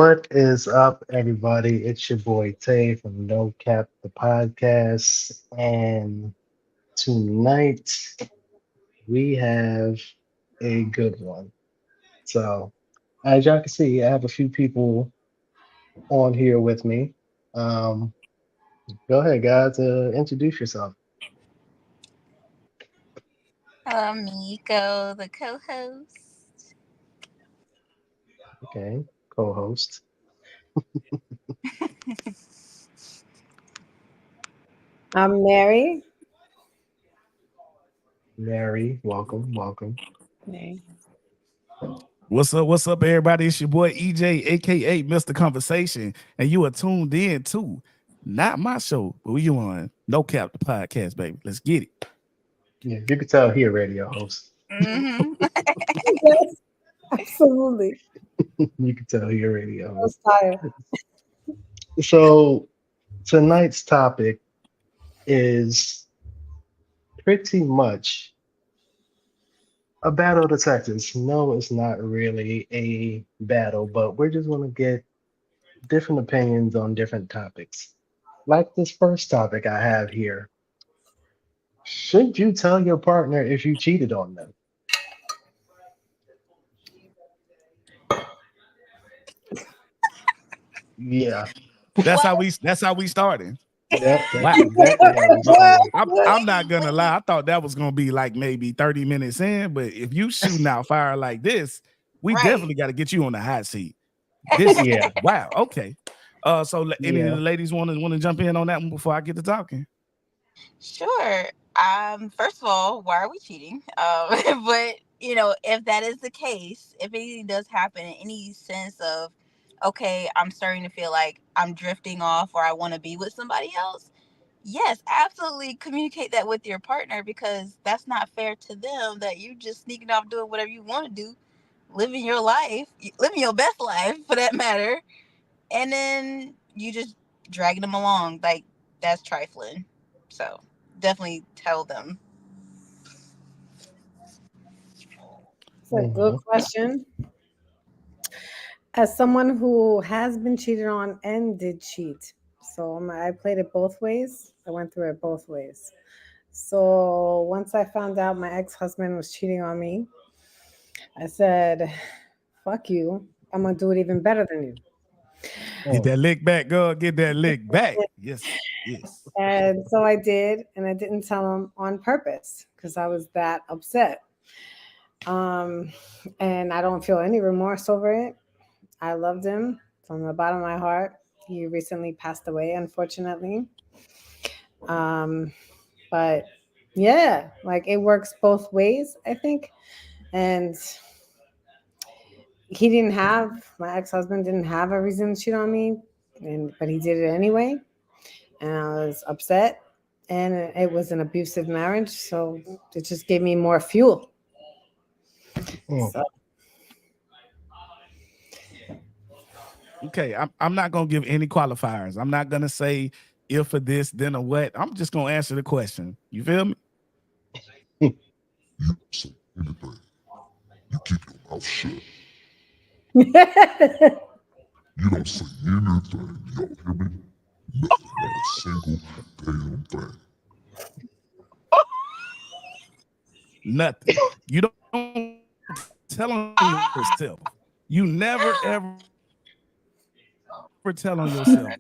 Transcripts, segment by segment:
What is up, everybody? It's your boy Tay from No Cap the podcast, and tonight we have a good one. So, as y'all can see, I have a few people on here with me. Um, Go ahead, guys. Introduce yourself. Miko, the co-host. Okay, co-host I'm Mary. Mary. Welcome, welcome. Okay. What's up, everybody? It's your boy EJ, aka Mr. Conversation, and you are tuned in to not my show, but we on No Cap the podcast, baby. Let's get it. Yeah, you can tell he a radio host. Mm-hmm. Yes, absolutely. You can tell he a radio So host. tired. So tonight's topic is pretty much a battle of the Texas. No, it's not really a battle, but we're just going to get different opinions on different topics. Like this first topic I have here. Should you tell your partner if you cheated on them? Yeah. That's how we started. Yep, that's Wow. exactly how we What? started. I'm not gonna lie. I thought that was gonna be like maybe 30 minutes in, but if you shooting out fire like this, we Right. definitely got to get you on the hot seat. This Yeah, wow, okay. Any of yeah. the ladies want to jump in on that one before I get to talking? Sure. First of all, why are we cheating? But if that is the case, if anything does happen in any sense of, okay, I'm starting to feel like I'm drifting off or I want to be with somebody else, yes, absolutely communicate that with your partner because that's not fair to them that you just sneaking off doing whatever you want to do, living your life, living your best life for that matter, and then you just dragging them along. Like, that's trifling. So definitely tell them. It's a good Hmm. question. As someone who has been cheated on and did cheat, so I played it both ways. I went through it both ways. So once I found out my ex-husband was cheating on me, I said, "Fuck you! I'm gonna do it even better than you." Get Mm. that lick back, girl. Get that lick back. Yes, yes. And so I did, and I didn't tell him on purpose because I was that upset. Um, and I don't feel any remorse over it. I loved him from the bottom of my heart. He recently passed away, unfortunately. Um, but yeah, like it works both ways, I think. And he didn't have my ex-husband didn't have a reason to cheat on me, and but he did it anyway, and I was upset. And it was an abusive marriage, so it just gave me more fuel. Mm. So Okay, I'm not gonna give any qualifiers. I'm not gonna say if for this, then or what. I'm just gonna answer the question. You feel me? You don't say anything. You keep your mouth shut. You don't say anything. Y'all hear me? Nothing, not a single damn thing. Nothing. You don't tell on yourself. You never ever tell on yourself.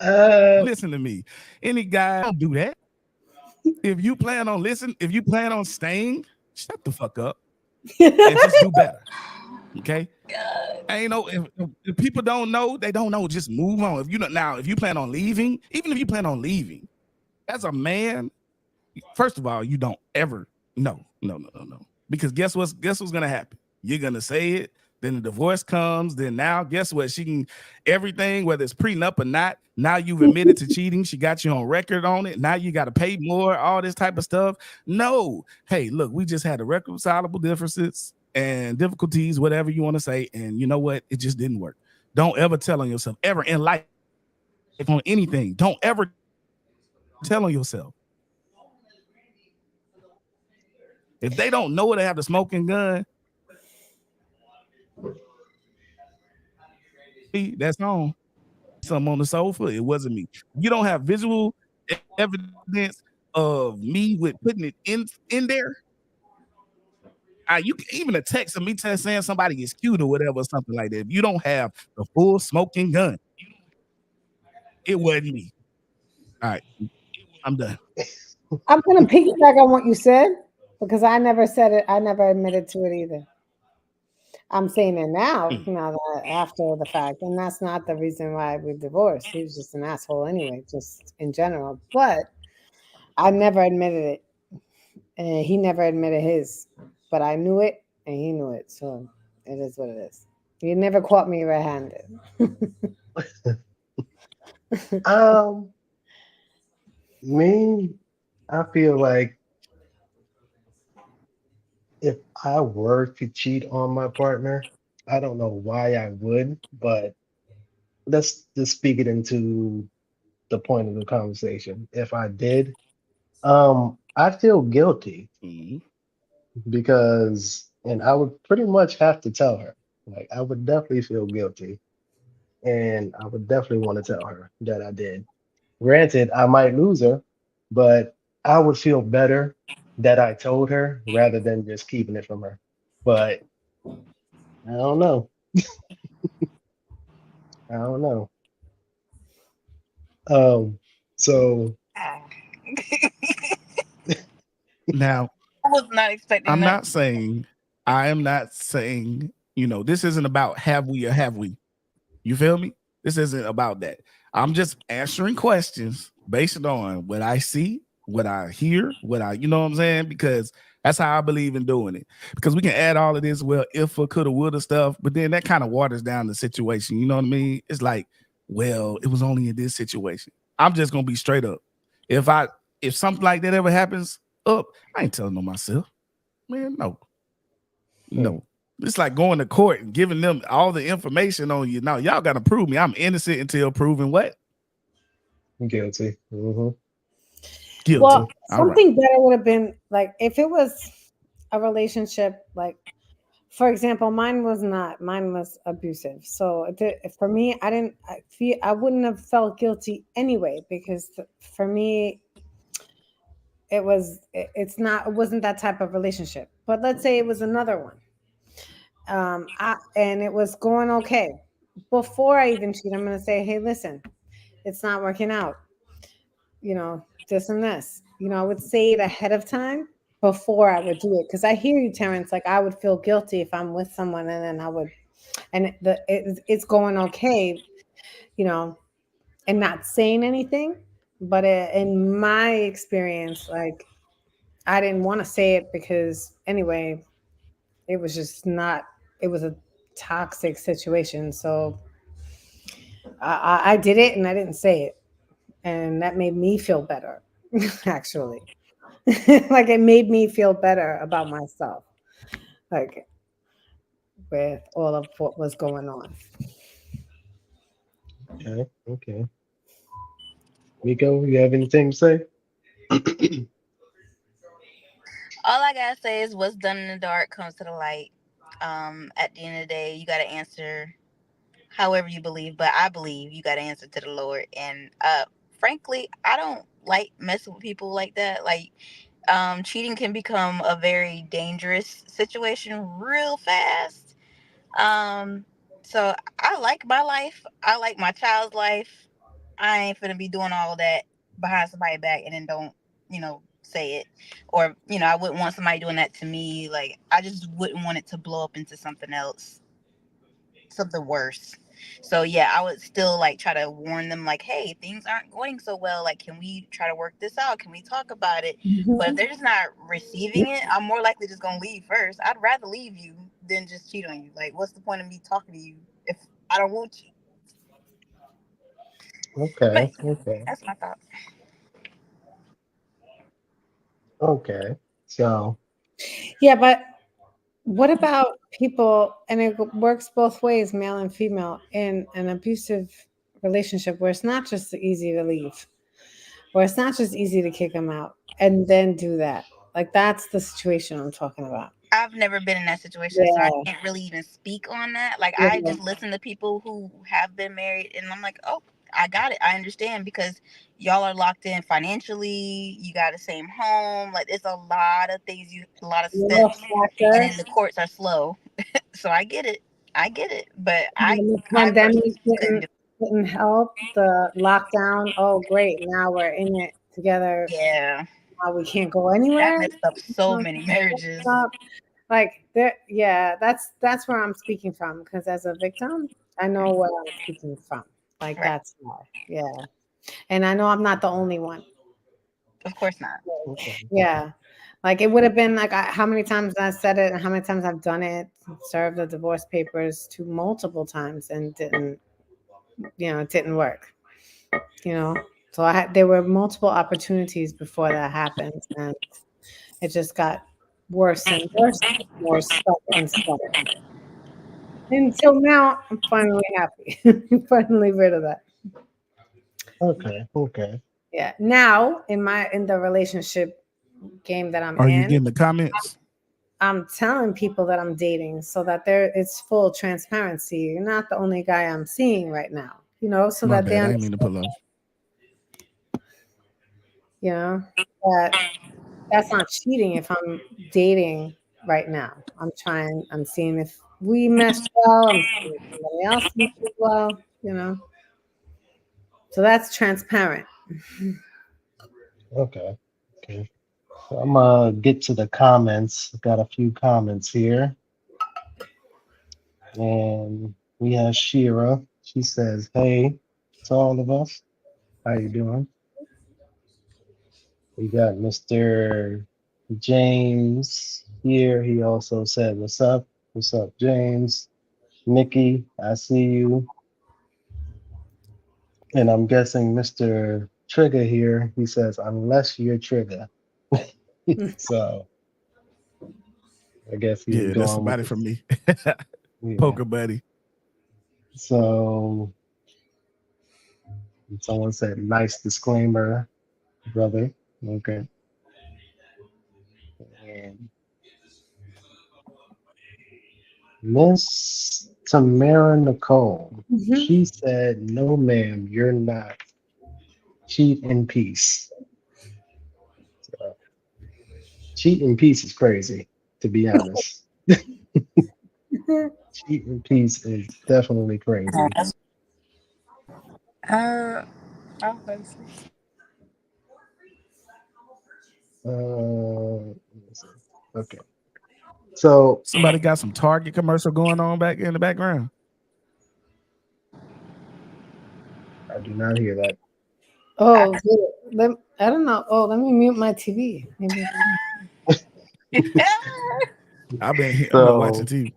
Uh, Listen to me. Any guy don't do that. If you plan on staying, shut the fuck up and just do better. Okay. Ain't no if people don't know, they don't know. Just move on. If you don't now, if you plan on leaving, even if you plan on leaving, as a man, first of all, you don't ever no. Because guess what's gonna happen? You're gonna say it, then the divorce comes, then now guess what? She can everything, whether it's prenup or not. Now you've admitted to cheating. She got you on record on it. Now you got to pay more, all this type of stuff. No, hey, look, we just had irreconcilable differences and difficulties, whatever you want to say. And you know what? It just didn't work. Don't ever tell on yourself ever in life on anything. Don't ever tell on yourself. If they don't know where to have the smoking gun, That's on. Something on the sofa. It wasn't me. You don't have visual evidence of me with putting it in there. You can even a text of me saying somebody is cute or whatever, or something like that. If you don't have the full smoking gun, it wasn't me. All right, I'm done. I'm gonna piggyback on what you said because I never said it. I never admitted to it either. I'm saying it now, Mm. now that after the fact, and that's not the reason why we divorced. He was just an asshole anyway, just in general. But I never admitted it, and he never admitted his. But I knew it, and he knew it. So it is what it is. You never caught me red-handed. Um, me, I feel like if I were to cheat on my partner, I don't know why I would, but let's just speak it into the point of the conversation. If I did, I feel guilty Mhm. because, and I would pretty much have to tell her. Like, I would definitely feel guilty, and I would definitely want to tell her that I did. Granted, I might lose her, but I would feel better that I told her rather than just keeping it from her. But I don't know. I don't know. Um, so Ah. Now, I was not expecting I'm that. not saying, I am not saying, this isn't about have we or have we. You feel me? This isn't about that. I'm just answering questions based on what I see, what I hear, you know what I'm saying? Because that's how I believe in doing it. Because we can add all of this, well, if or coulda, woulda stuff, but then that kind of waters down the situation. You know what I mean? It's like, well, it was only in this situation. I'm just gonna be straight up. If I if something like that ever happens up, I ain't telling on myself. Man, no. hmm, No. It's like going to court and giving them all the information on you. Now, y'all got to prove me I'm innocent until proven what? guilty. Guilty. Well, Hmm. All right. something better would have been like if it was a relationship, like for example, mine was not. Mine was abusive. So for me, I wouldn't have felt guilty anyway because for me, it's not. It wasn't that type of relationship. But let's say it was another one, and it was going okay. Before I even cheat, I'm gonna say, hey, listen, it's not working out. This and this. I would say it ahead of time before I would do it. Because I hear you, Terrence. Like I would feel guilty if I'm with someone and then it's going okay, you know, and not saying anything. But in my experience, like I didn't want to say it because anyway, it was just not. It was a toxic situation, so I did it and I didn't say it, and that made me feel better, actually. Like it made me feel better about myself, like with all of what was going on. Okay. Okay. Miko, you have anything to say? All I gotta say is what's done in the dark comes to the light. At the end of the day, you gotta answer however you believe, but I believe you gotta answer to the Lord. And frankly, I don't like messing with people like that. Like, cheating can become a very dangerous situation real fast. Um, so I like my life. I like my child's life. I ain't finna be doing all that behind somebody's back and then don't, say it. Or, I wouldn't want somebody doing that to me. Like, I just wouldn't want it to blow up into something else, something worse. So yeah, I would still like try to warn them like, hey, things aren't going so well. Like, can we try to work this out? Can we talk about it? But if Mhm. they're just not receiving it, I'm more likely just gonna leave first. I'd rather leave you than just cheat on you. Like, what's the point of me talking to you if I don't want you? But Okay. Okay. that's my thoughts. Okay. So, Yeah, but what about people, and it works both ways, male and female, in an abusive relationship where it's not just easy to leave, where it's not just easy to kick them out and then do that. Like that's the situation I'm talking about. I've never been in that situation, so I can't really even speak on that. Like, I just listen to people who have been married, and I'm like, oh, I got it. I understand, because y'all are locked in financially. You got the same home. Like, it's a lot of things, a lot of steps, and then the courts are slow. So I get it. But the I pandemic personally couldn't do didn't help. The lockdown. Oh, great! Now we're in it together. it. Yeah, Now we can't go that anywhere. messed up so many marriages. Like there, yeah. That's where I'm speaking from, because as a victim, I know where I'm speaking from. Like Right. that's why. Yeah, and I know I'm not the only one. Of course not. Okay. Yeah. Like it would have been like how many times I said it and how many times I've done it, served the divorce papers to multiple times and didn't, it didn't work. You know, so there were multiple opportunities before that happened, and it just got worse and worse, more stuck and stuck. Until now, I'm finally happy, finally rid of that. Okay. Okay. Yeah. Now in the relationship game that I'm Are you in, getting the comments? I'm telling people that I'm dating so that it's full transparency. You're not the only guy I'm seeing right now, so My that they bad. I didn't mean to understand, pull up. that that's not cheating if I'm dating right now. I'm seeing if we mesh well, I'm seeing if somebody else meshes well. So that's transparent. Okay. Okay. So I'm gonna get to the comments. Got a few comments here, and we have Shira. She says, "Hey to all of us. How you doing?" We got Mr. James here. He also said, "What's up? What's up, James?" Nikki, I see you. And I'm guessing Mr. Trigger here, he says, "Unless you're Trigger." So I guess he's Yeah, that's going with somebody this. from me. Yeah. Poker buddy. So someone said, "Nice disclaimer, brother." Okay. And Miss Tamara Nicole, Mhm. she said, "No, ma'am, you're not. Cheat in peace." So, cheat in peace is crazy, to be honest. Cheat in peace is definitely crazy. Uh, oh, let's see. Let me see. Okay. So Somebody got some Target commercial going on back in the background. I do not hear that. Oh, I don't know. Oh, let me mute my TV. Maybe. I've been watching So TV.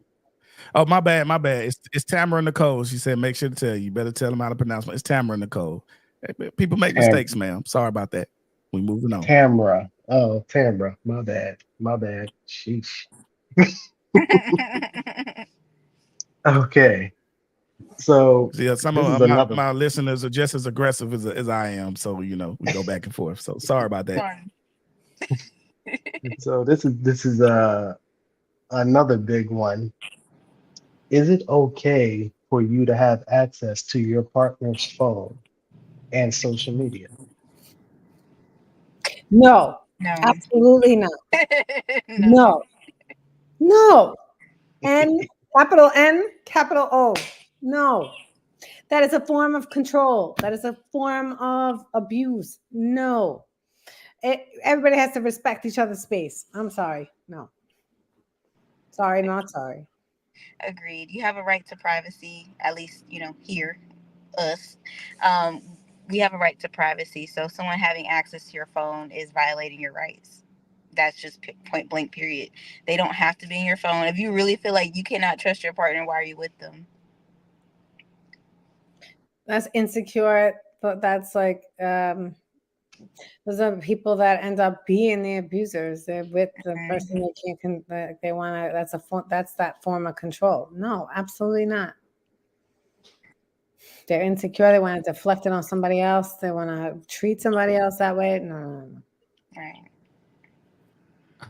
Oh, my bad. It's Tamara Nicole. She said, make sure to tell you. You better tell them how to pronounce it. It's Tamara Nicole. Hey, people make mistakes, ma'am. Sorry about that. We moving on. Tamra. Oh, Tamra. My bad. My bad. Sheesh. Okay. So Yeah, some this is of another. my listeners are just as aggressive as I am. So, we go back and forth. So sorry about that. So this is another big one. Is it okay for you to have access to your partner's phone and social media? No, No. absolutely not. No. No. N, capital O. No. That is a form of control. That is a form of abuse. No. Everybody has to respect each other's space. I'm sorry. No. Sorry, not sorry. Agreed. You have a right to privacy, at least, here, us. Um, we have a right to privacy. So someone having access to your phone is violating your rights. That's just point blank, period. They don't have to be in your phone. If you really feel like you cannot trust your partner, why are you with them? That's insecure. But that's like those are people that end up being the abusers. They're with the person they can't. They want to. That's that form of control. No, absolutely not. They're insecure. They want to deflect it on somebody else. They want to treat somebody else that way. No. Right.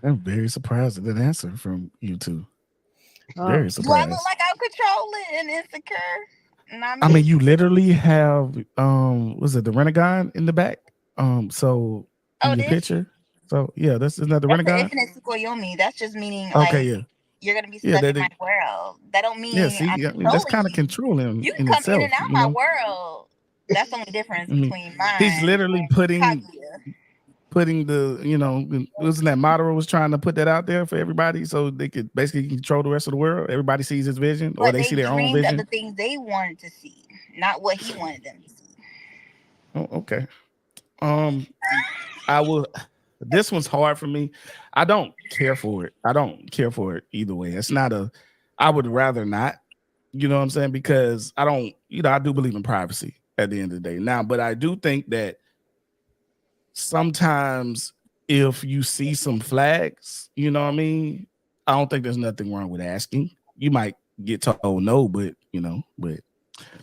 I'm very surprised at that answer from you two. Oh, Very Do I look surprised. like I'm controlling and insecure? Not I mean, me. you literally have was it the Renegon in the back? So in Oh, your this? picture. So yeah, that's isn't that the That's the Renegon? infinite Tsukuyomi. That's just meaning Okay, like yeah. you're gonna be Yeah, stuck in that my it, world. That don't yeah, mean see, I'm yeah, I mean that's controlling kind of you. controlling You in can come in and itself, out you my know. world. That's the only difference I mean, between he's mine literally and Kaguya. putting the, wasn't that Madara was trying to put that out there for everybody so they could basically control the rest of the world. Everybody sees his vision or But they they see their own dreamed of the vision. things they wanted to see, not what he wanted them to see. Oh, okay. Um, I will. This one's hard for me. I don't care for it. I don't care for it either way. It's not a. I would rather not. You know what I'm saying? Because I don't. I do believe in privacy at the end of the day. Now, but I do think that sometimes if you see some flags, you know what I mean. I don't think there's nothing wrong with asking. You might get told no, but but at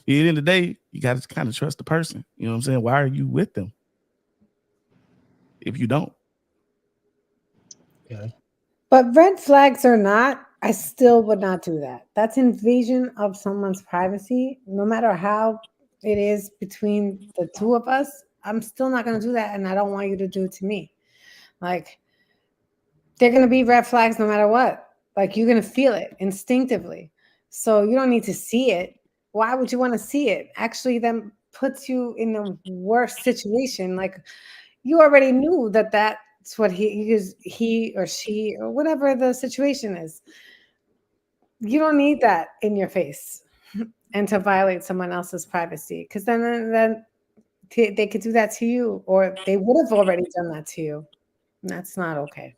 the end of the day, you got to kind of trust the person. You know what I'm saying? Why are you with them if you don't? Okay. but red flags or not, I still would not do that. That's invasion of someone's privacy. No matter how it is between the two of us, I'm still not going to do that, and I don't want you to do it to me. Like, they're going to be red flags no matter what. Like, you're going to feel it instinctively. So you don't need to see it. Why would you want to see it? Actually, then puts you in a worse situation. Like, you already knew that that's what he or she or whatever the situation is. You don't need that in your face and to violate someone else's privacy, because then they could do that to you, or they would have already done that to you. And that's not okay.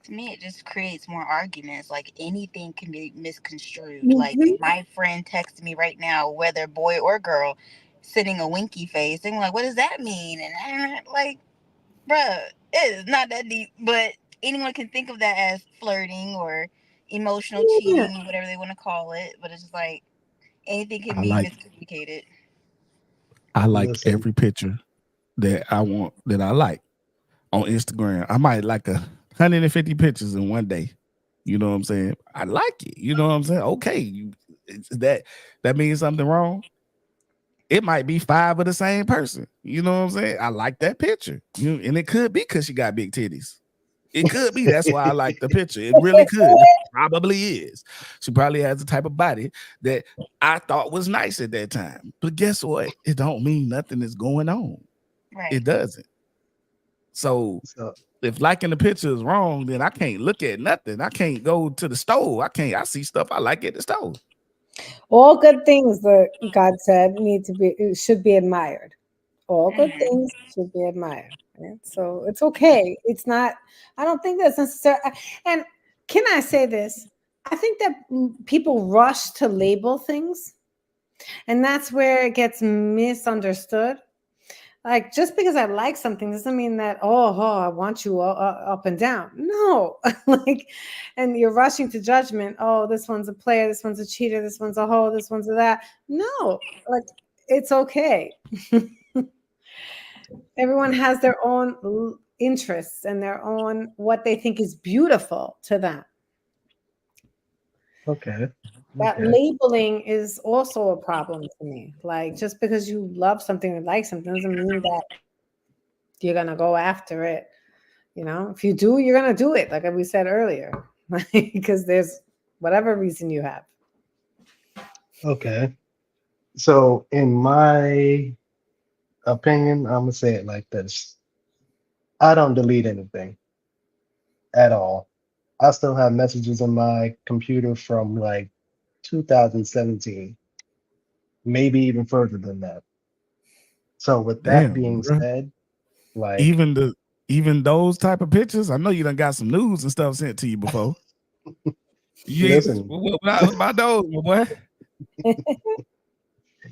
To me, it just creates more arguments. Like anything can be misconstrued. Like if Mhm. my friend texted me right now, whether boy or girl, sending a winky face, they're like, "What does that mean?" And like, bruh, it is not that deep. But anyone can think of that as flirting or emotional Yeah. cheating, whatever they want to call it. But it's just like anything can I be like miscommunicated. I like Listen, every picture that I like on Instagram. I might like 150 pictures in one day. You know what I'm saying? I like it. You know what I'm saying? Okay, that means something wrong. It might be five of the same person. You know what I'm saying? I like that picture. And it could be because she got big titties. It could be that's why I like the picture. It really could. It probably is. She probably has the type of body that I thought was nice at that time. But guess what? It don't mean nothing is going on. It Right. doesn't. So so if liking the picture is wrong, then I can't look at nothing. I can't go to the store. I see stuff I like at the store. All good things that God said should be admired. All good Hmm. things should be admired. Right? So it's okay. It's not. I don't think that's necessary. And can I say this? I think that people rush to label things, and that's where it gets misunderstood. Like, just because I like something doesn't mean that, I want you up and down. No, like, and you're rushing to judgment. Oh, this one's a player, this one's a cheater, this one's a hoe, this one's a that. No, like, it's okay. Everyone has their own interests and their own what they think is beautiful to them. okay, That okay, labeling is also a problem to me. Like, just because you love something or like something doesn't mean that you're gonna go after it. If you do, you're gonna do it, like we said earlier, because there's whatever reason you have. okay. So in my opinion, I'm gonna say it like this. I don't delete anything at all. I still have messages on my computer from like 2017, maybe even further than that. So with that Damn, being bro. said, like Even the even those type of pictures. I know you done got some news and stuff sent to you before. You ain't, listen, what about those, my boy?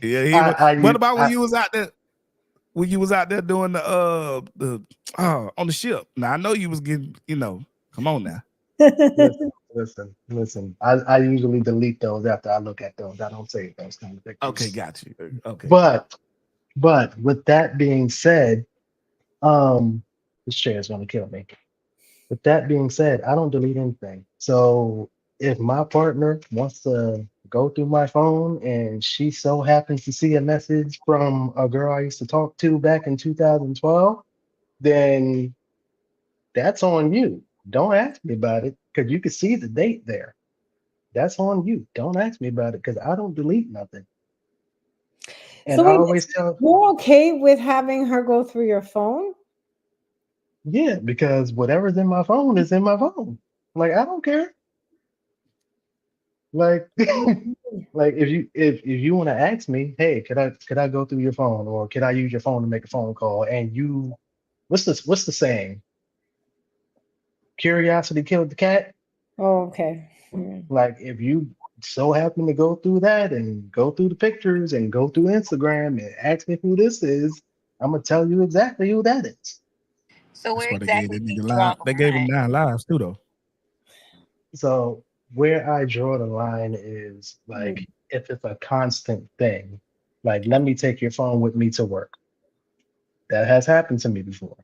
Yeah, I what use about when I you was out there? When you was out there doing the on the ship? Now I know you was getting, come on now. listen. I usually delete those after I look at those. I don't save those kind of Okay, pictures. got you. Okay. But with that being said, um, this chair is gonna kill me. With that being said, I don't delete anything. So if my partner wants to go through my phone and she so happens to see a message from a girl I used to talk to back in 2012, then that's on you. Don't ask me about it because you can see the date there. That's on you. Don't ask me about it because I don't delete nothing. And So I wait, always tell, you're okay with having her go through your phone? yeah, because whatever's in my phone is in my phone. Like I don't care. Like like if you want to ask me, hey, could I go through your phone or could I use your phone to make a phone call? And you, what's the saying? Curiosity killed the cat. Oh, okay. Yeah. Like if you so happen to go through that and go through the pictures and go through Instagram and ask me who this is, I'm gonna tell you exactly who that is. So That's where why they gave exactly that do you nigga draw live. the They gave him line? 9 lives too, though. So where I draw the line is Mm. like if it's a constant thing, like let me take your phone with me to work. That has happened to me before.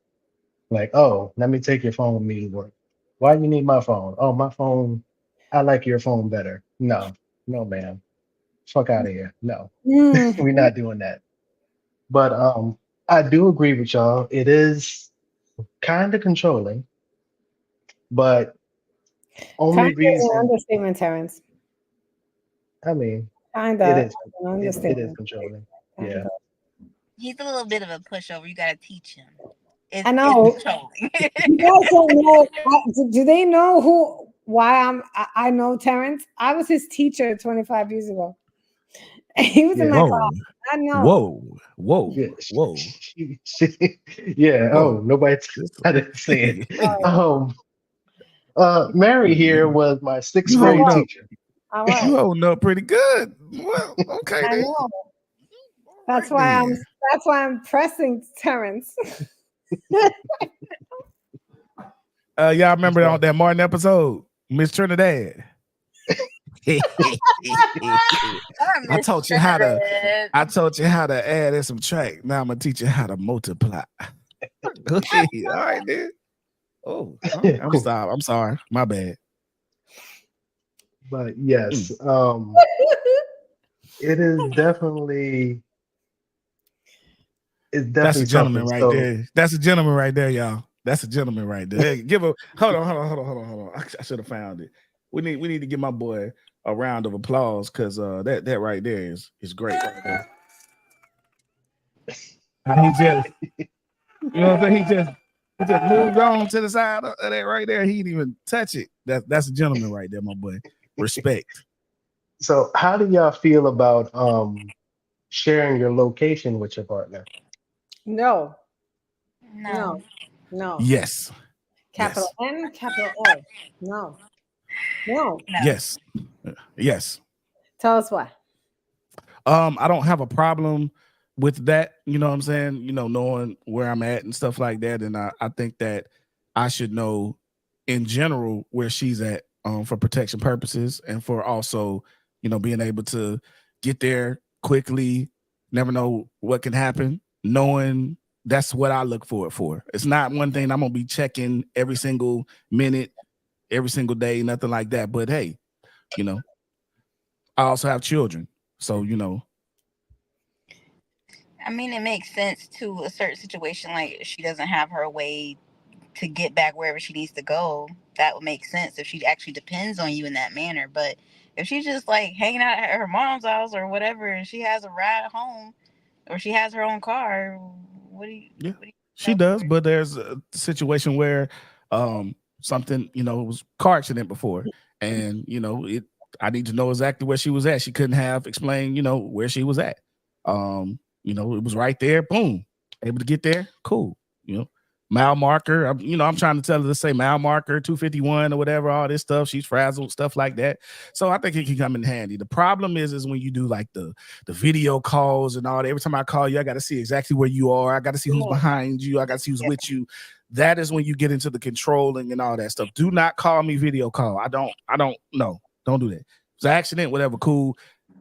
Like, oh, let me take your phone with me to work. Why do you need my phone? Oh, my phone, I like your phone better. No, no, ma'am. Fuck out of here. No, Mm. we're not doing that. But I do agree with y'all. It is kind of controlling, but Kind only of an reason, understatement, Terrence. I mean, Kind it of is an it is understatement. controlling. Kind Yeah. of. He's a little bit of a pushover. You got to teach him. I It's know. controlling. You guys don't know. Do they know who? Why I know Terrence. I was his teacher 25 years ago. He was in Yeah. my Whoa, class. I know. whoa, whoa, Yeah. whoa, Yeah. whoa. Oh, nobody This, I didn't say it. Oh, Um Mary here was my sixth you I grade holding was. up. teacher. I You was. holding up pretty good. Well, okay I then. know. All That's right why I'm. then. That's why I'm pressing Terrence. Y'all remember on So that Martin episode, Miss Trinidad? I I miss taught you how to. Trinidad. I taught you how to add and subtract. Now I'm gonna teach you how to multiply. Okay, all right then. Oh, all right. I'm sorry. I'm sorry. My bad. but Mm. yes, it is definitely it's That's a definitely gentleman something. right So there. That's a gentleman right there, y'all. That's a gentleman right there. Hey, give a hold on. I should have found it. We need to give my boy a round of applause because that right there is great right there. And he just you know what I'm saying? He just moved on to the side of that right there. He didn't even touch it. That's a gentleman right there, my boy. Respect. so how do y'all feel about sharing your location with your partner? No. No, No. No. Yes. Capital Yes. N. Capital O. No. No. no. Yes. Yes. Tell us why. I don't have a problem with that, you know what I'm saying? You know, knowing where I'm at and stuff like that. And I think that I should know in general where she's at for protection purposes and for also, you know, being able to get there quickly, never know what can happen, knowing that's what I look for it for. It's not one thing I'm gonna be checking every single minute, every single day, nothing like that. But hey, you know, I also have children. So, you know, I mean, it makes sense to a certain situation. Like she doesn't have her way to get back wherever she needs to go. That would make sense if she actually depends on you in that manner. But if she's just like hanging out at her mom's house or whatever, and she has a ride home or she has her own car, yeah, what do you she know does, for? but there's a situation where something, you know, it was a car accident before, and you know, it I need to know exactly where she was at. She couldn't have explained, you know, where she was at. You know, it was right there, boom, able to get there, cool, you know. Mile marker, I'm trying to tell her to say mile marker 251 or whatever, all this stuff. She's frazzled, stuff like that. So I think it can come in handy. The problem is when you do like the video calls and all that. Every time I call you, I got to see exactly where you are. I got to see who's Yeah. behind you. I got to see who's Yeah. with you. That is when you get into the controlling and all that stuff. Do not call me video call. I don't know. Don't do that. It's an accident, whatever, cool.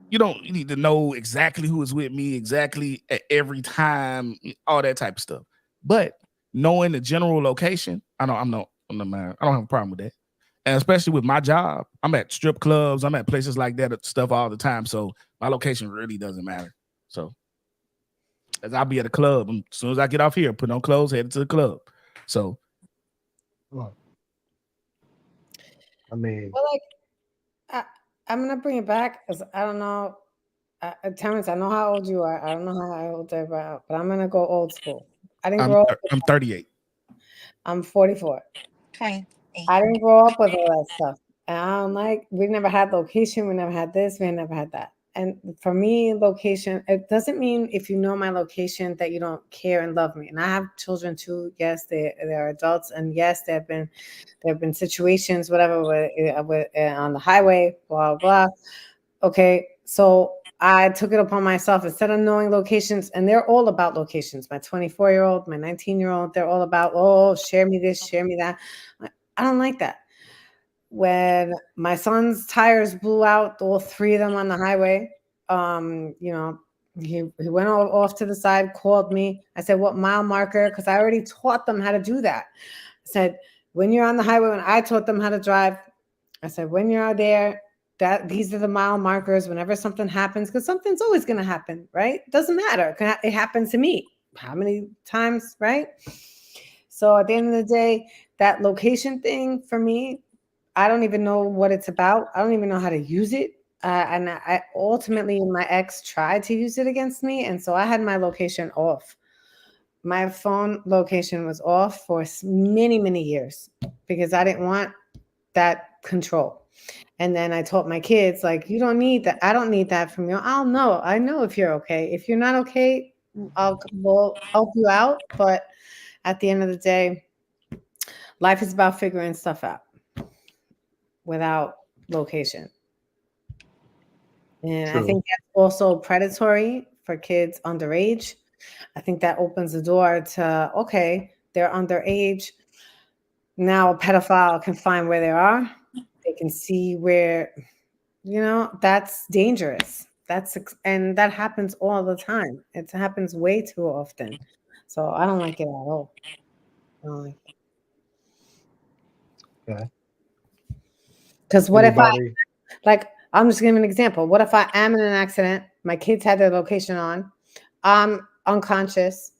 You need to know exactly who is with me, exactly at every time, all that type of stuff. But knowing the general location, No matter. I don't have a problem with that. And especially with my job, I'm at strip clubs, I'm at places like that stuff all the time. So my location really doesn't matter. So as I'll be at a club, and as soon as I get off here, put on clothes, headed to the club. So Well, I mean, Well, like I'm gonna bring it back because I don't know, Terrence. I know how old you are. I don't know how old they are, but I'm gonna go old school. I didn't grow up. I'm 38. I'm 44. 28. I didn't grow up with all that stuff. And I don't like, we never had location, we never had this, we never had that. And for me, location, it doesn't mean if you know my location that you don't care and love me. And I have children too. Yes, they're adults, and yes, there have been situations, whatever, on the highway, blah blah. Okay, so I took it upon myself instead of knowing locations, and they're all about locations. My 24-year-old, my 19-year-old, they're all about, oh, share me this, share me that. I don't like that. When my son's tires blew out, all three of them on the highway, you know, he went off to the side, called me. I said, what mile marker? Because I already taught them how to do that. I said, when you're on the highway, when I taught them how to drive, I said, when you're out there, that these are the mile markers. Whenever something happens, because something's always going to happen, right? Doesn't matter. It happened to me. How many times, right? So at the end of the day, that location thing for me, I don't even know what it's about. I don't even know how to use it. And I ultimately, my ex tried to use it against me. And so I had my location off. My phone location was off for many, many years because I didn't want that control. And then I told my kids, like, you don't need that. I don't need that from you. I'll know. I know if you're okay. If you're not okay, we'll help you out. But at the end of the day, life is about figuring stuff out without location. And I true. think that's also predatory for kids underage. I think that opens the door to, okay, they're underage. Now a pedophile can find where they are. They can see where, that's dangerous. And that happens all the time. It happens way too often. So I don't like it at all. I don't like it. Okay. Because what if Anybody? like, I'm just giving an example. What if I am in an accident? My kids had their location on. I'm unconscious.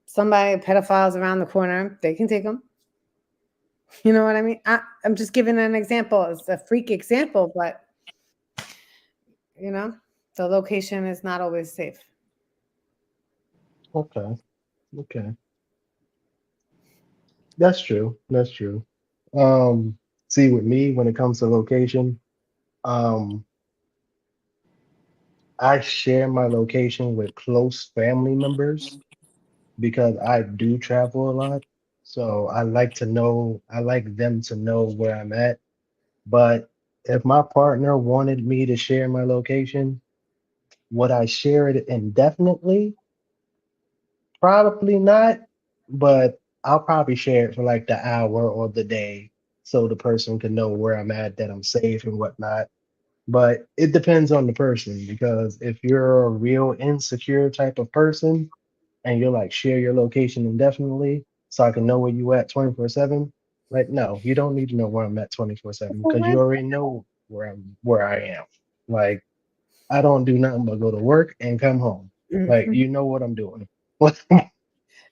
Somebody, pedophiles around the corner. They can take them. You know what I mean? I'm just giving an example. It's a freak example, but the location is not always safe. Okay. Okay. That's true. That's true. Um, See, with me, when it comes to location, um, I share my location with close family members because I do travel a lot. So I like them to know where I'm at. But if my partner wanted me to share my location, would I share it indefinitely? Probably not, but I'll probably share it for like the hour or the day so the person can know where I'm at, that I'm safe and whatnot. But it depends on the person because if you're a real insecure type of person and you're like share your location indefinitely so I can know where you at 24/7, like no, you don't need to know where I'm at 24/7 because you already know where I am. Like I don't do nothing but go to work and come home. Like Mhm. you know what I'm doing.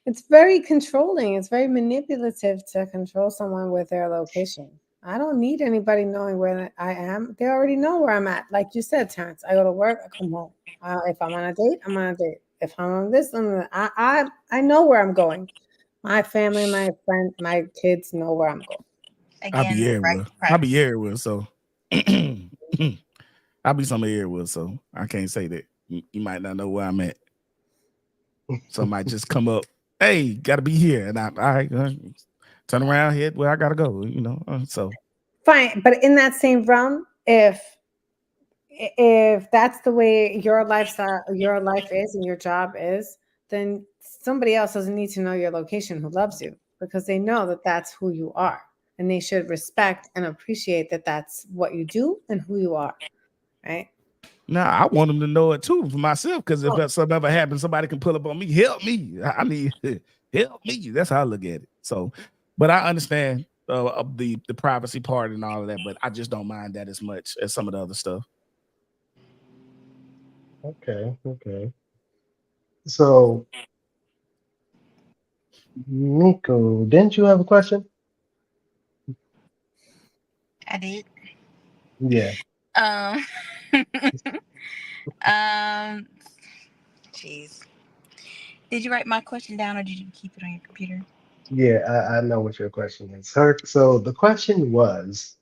It's very controlling. It's very manipulative to control someone with their location. I don't need anybody knowing where I am. They already know where I'm at. Like you said, Terrence, I go to work, I come home. If I'm on a date, I'm on a date. If I'm on this, I know where I'm going. My family, my friends, my kids know where I'm going. I'll be Again, right everywhere. to I'll be privacy. everywhere. So I'll be somewhere everywhere. So I can't say that. You might not know where I'm at. Some might just come up, hey, gotta be here. And all right, turn around, head where I gotta go, So Fine, but in that same realm, if that's the way your lifestyle, your life is, and your job is, then somebody else doesn't need to know your location who loves you because they know that that's who you are, and they should respect and appreciate that that's what you do and who you are, right? now I want them to know it too for myself because if Oh, something ever happens, somebody can pull up on me. Help me! I need help me. That's how I look at it. So, but I understand. of the privacy part and all of that, but I just don't mind that as much as some of the other stuff. Okay, okay. So, Nico, didn't you have a question? I did. Yeah. Um, um, jeez. Did you write my question down or did you keep it on your computer? Yeah, I know what your question is. So the question was,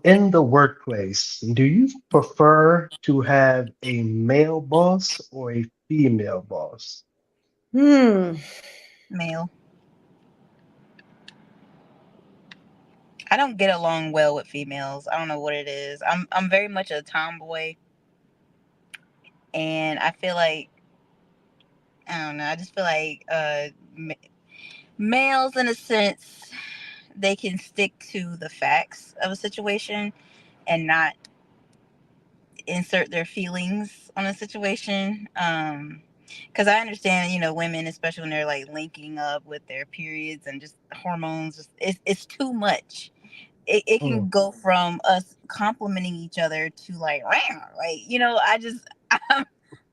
in the workplace, do you prefer to have a male boss or a female boss? Hmm. Male. I don't get along well with females. I don't know what it is. I'm very much a tomboy, and I feel like I don't know. I just feel like males, in a sense, they can stick to the facts of a situation and not insert their feelings on a situation. Because I understand, women, especially when they're like linking up with their periods and just hormones, it's too much. It Mm, can go from us complimenting each other to like, "Rah," like, I just I'm,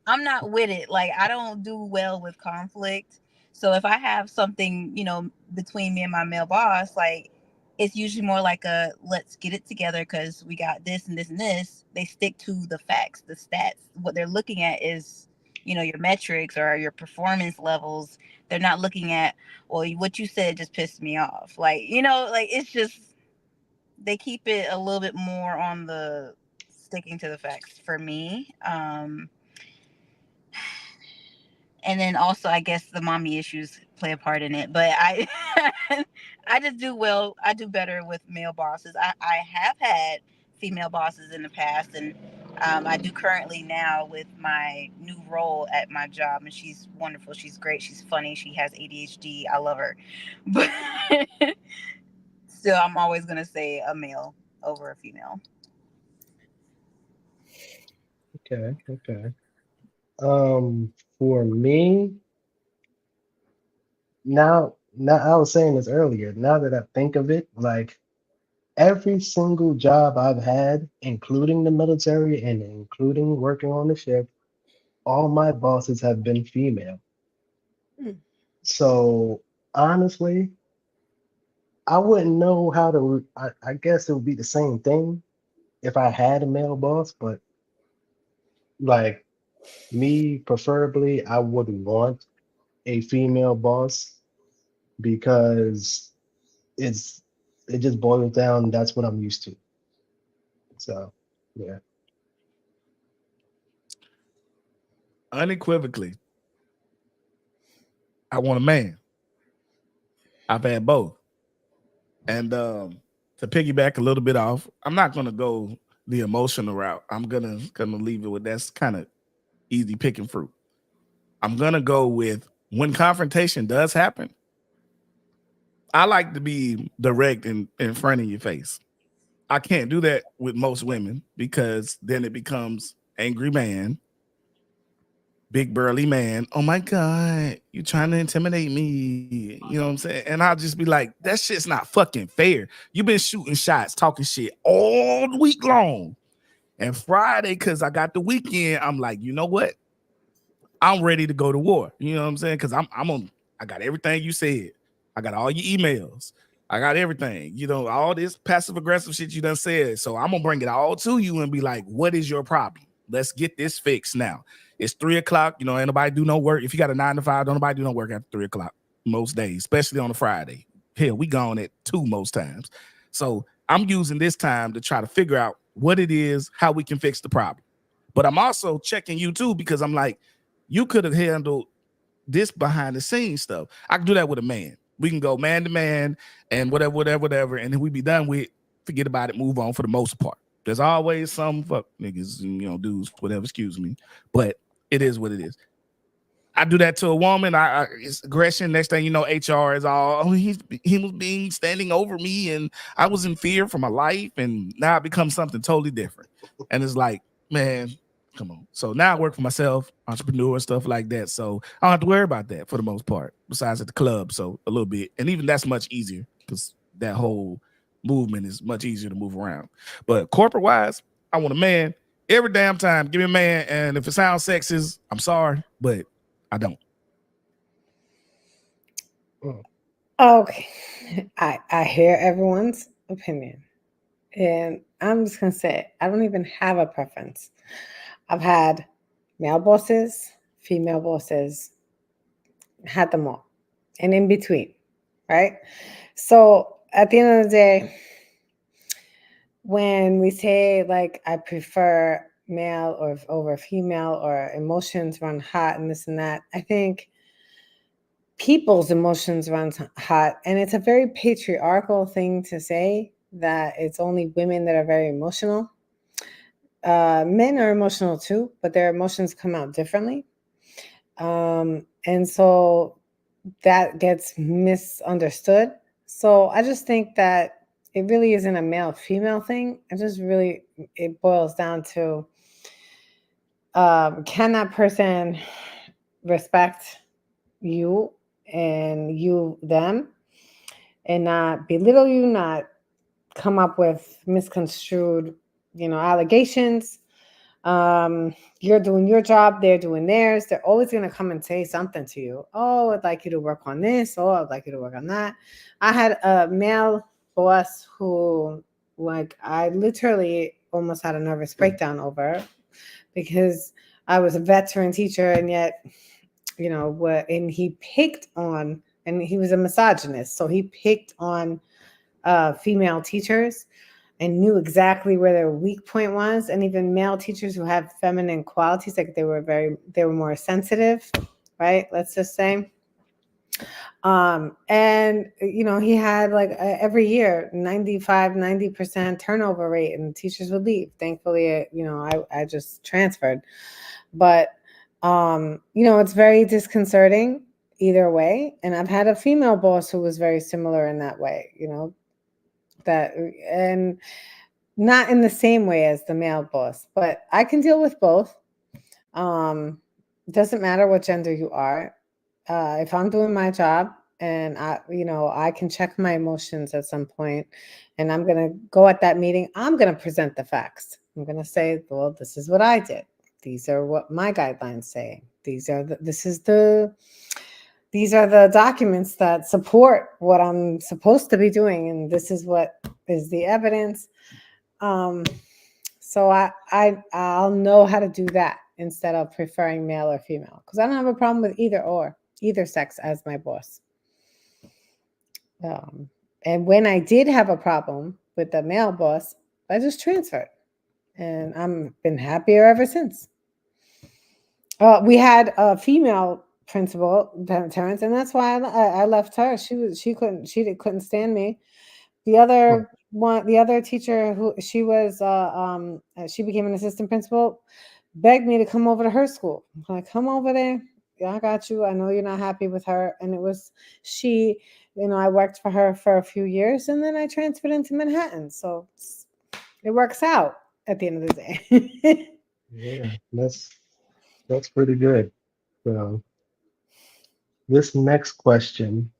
I'm not with it. Like, I don't do well with conflict. So if I have something, between me and my male boss, like, it's usually more like a let's get it together because we got this and this and this. They stick to the facts, the stats. What they're looking at is, your metrics or your performance levels. They're not looking at, well, what you said just pissed me off. Like, like it's just they keep it a little bit more on the sticking to the facts for me. And then also I guess the mommy issues play a part in it. But I I just do well. I do better with male bosses. I have had female bosses in the past, and I do currently now with my new role at my job, and she's wonderful. She's great. She's funny. She has ADHD. I love her, but still, I'm always gonna say a male over a female. okay, okay. For me, now I was saying this earlier. Now that I think of it, like every single job I've had, including the military and including working on the ship, all my bosses have been female. Hmm. So honestly, I wouldn't know how to. I guess it would be the same thing if I had a male boss, but like me, preferably, I would want a female boss because it's it just boils down. That's what I'm used to. So yeah. Unequivocally, I want a man. I've had both. And to piggyback a little bit off, I'm not gonna go the emotional route. I'm gonna leave it with that's kind of easy picking fruit. I'm gonna go with when confrontation does happen, I like to be direct in front of your face. I can't do that with most women because then it becomes angry man, big burly man. Oh my God, you trying to intimidate me. You know what I'm saying? And I'll just be like, that shit's not fucking fair. You've been shooting shots, talking shit all week long. And Friday, because I got the weekend, I'm like, you know what? I'm ready to go to war. You know what I'm saying? Because I'm on. I got everything you said. I got all your emails. I got everything. All this passive aggressive shit you done said. So I'm gonna bring it all to you and be like, what is your problem? Let's get this fixed now. It's 3 o'clock. Ain't nobody do no work. If you got a 9 to 5, don't nobody do no work after 3 o'clock most days, especially on a Friday. Hell, we gone at 2 most times. So I'm using this time to try to figure out what it is, how we can fix the problem. But I'm also checking you too because I'm like, you could have handled this behind the scenes stuff. I can do that with a man. We can go man to man and whatever, and then we be done with. Forget about it. Move on for the most part. There's always some fuck niggas, and, dudes, whatever. Excuse me, but it is what it is. I do that to a woman. It's aggression. Next thing you know, HR is all, oh, he was being standing over me, and I was in fear for my life, and now it becomes something totally different. And it's like, man, come on. So now I work for myself, entrepreneur, stuff like that. So I don't have to worry about that for the most part, besides at the club. So a little bit, and even that's much easier. because that whole movement is much easier to move around. But corporate wise, I want a man every damn time. Give me a man, and if it sounds sexist, I'm sorry, but I don't. Okay. I hear everyone's opinion. And I'm just gonna say I don't even have a preference. I've had male bosses, female bosses, had them all. And in between, right? So at the end of the day, when we say like I prefer male or over female or emotions run hot and this and that, I think people's emotions run hot, and it's a very patriarchal thing to say that it's only women that are very emotional. Men are emotional too, but their emotions come out differently, and so that gets misunderstood. So I just think that it really isn't a male female thing. It boils down to can that person respect you and you them and not belittle you, not come up with misconstrued, allegations. You're doing your job, they're doing theirs. They're always going to come and say something to you. Oh, I'd like you to work on this. Oh, I'd like you to work on that. I had a male boss who, like, I literally almost had a nervous breakdown over because I was a veteran teacher, and yet, and he picked on, and he was a misogynist, so he picked on female teachers and knew exactly where their weak point was. And even male teachers who have feminine qualities, like they were more sensitive, right? Let's just say. And he had like every year 90% turnover rate, and teachers would leave. Thankfully, I just transferred. But it's very disconcerting either way. And I've had a female boss who was very similar in that way, that, and not in the same way as the male boss, but I can deal with both. Doesn't matter what gender you are. If I'm doing my job and I can check my emotions at some point, and I'm going to go at that meeting, I'm going to present the facts. I'm going to say, well, this is what I did. These are what my guidelines say. These are the documents that support what I'm supposed to be doing, and this is what is the evidence. So I'll know how to do that instead of preferring male or female, because I don't have a problem with either sex as my boss. And when I did have a problem with the male boss, I just transferred, and I've been happier ever since. We had a female principal, Terrence, and that's why I left her. She couldn't stand me. The other teacher who she became an assistant principal, begged me to come over to her school. I'm like, come over there. Yeah, I got you. I know you're not happy with her. And it was I worked for her for a few years, and then I transferred into Manhattan. So it works out at the end of the day. Yeah, that's pretty good. So this next question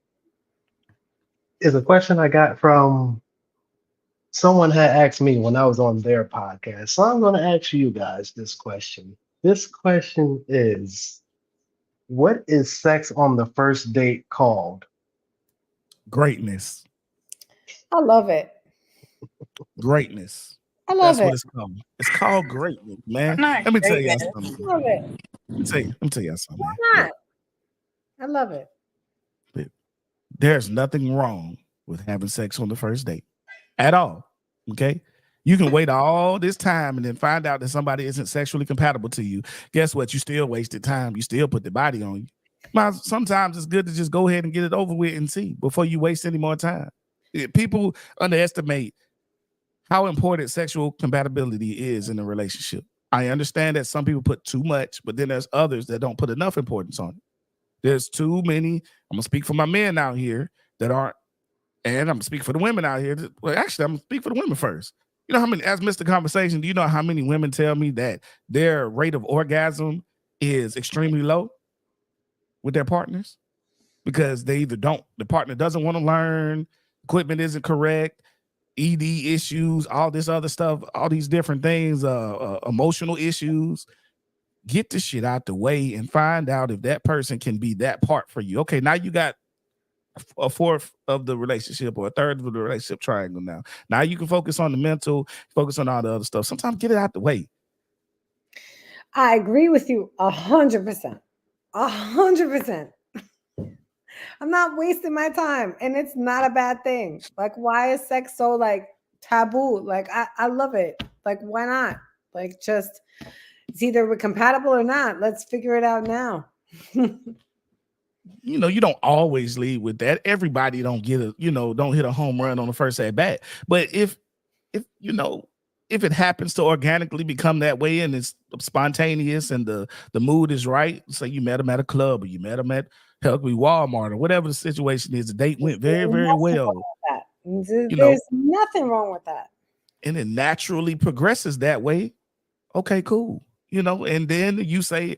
is a question I got from someone had asked me when I was on their podcast. So I'm going to ask you guys this question. This question is, what is sex on the first date called? Greatness. I love it. Greatness. I love That's it. what it's called. It's called greatness, man. Not Let me tell y'all greatness. something. I love it. Let me tell y'all something, Why man. not? I love it. There's nothing wrong with having sex on the first date at all. Okay. You can wait all this time and then find out that somebody isn't sexually compatible to you. Guess what? You still wasted time. You still put the body on you. Sometimes it's good to just go ahead and get it over with and see before you waste any more time. People underestimate how important sexual compatibility is in a relationship. I understand that some people put too much, but then there's others that don't put enough importance on it. There's too many. I'm gonna speak for my men out here that aren't, and I'm gonna speak for the women out here. Well, actually, I'm gonna speak for the women first. You know how many, as Mr. Conversation, do you know how many women tell me that their rate of orgasm is extremely low with their partners? Because they either don't, the partner doesn't want to learn, equipment isn't correct, ED issues, all this other stuff, all these different things, emotional issues. Get the shit out the way and find out if that person can be that part for you. Okay, now you got a fourth of the relationship or a third of the relationship triangle now. Now you can focus on the mental, focus on all the other stuff. Sometimes get it out the way. I agree with you 100%. 100%. I'm not wasting my time, and it's not a bad thing. Like, why is sex so like taboo? Like, I love it. Like, why not? Like, just it's either we're compatible or not. Let's figure it out now. You know, you don't always lead with that. Everybody don't get a, don't hit a home run on the first at bat. But if if it happens to organically become that way and it's spontaneous and the mood is right, say you met him at a club or you met him at Walmart or whatever the situation is, the date went very, very well. There's nothing wrong with that. And it naturally progresses that way. Okay, cool. And then you say,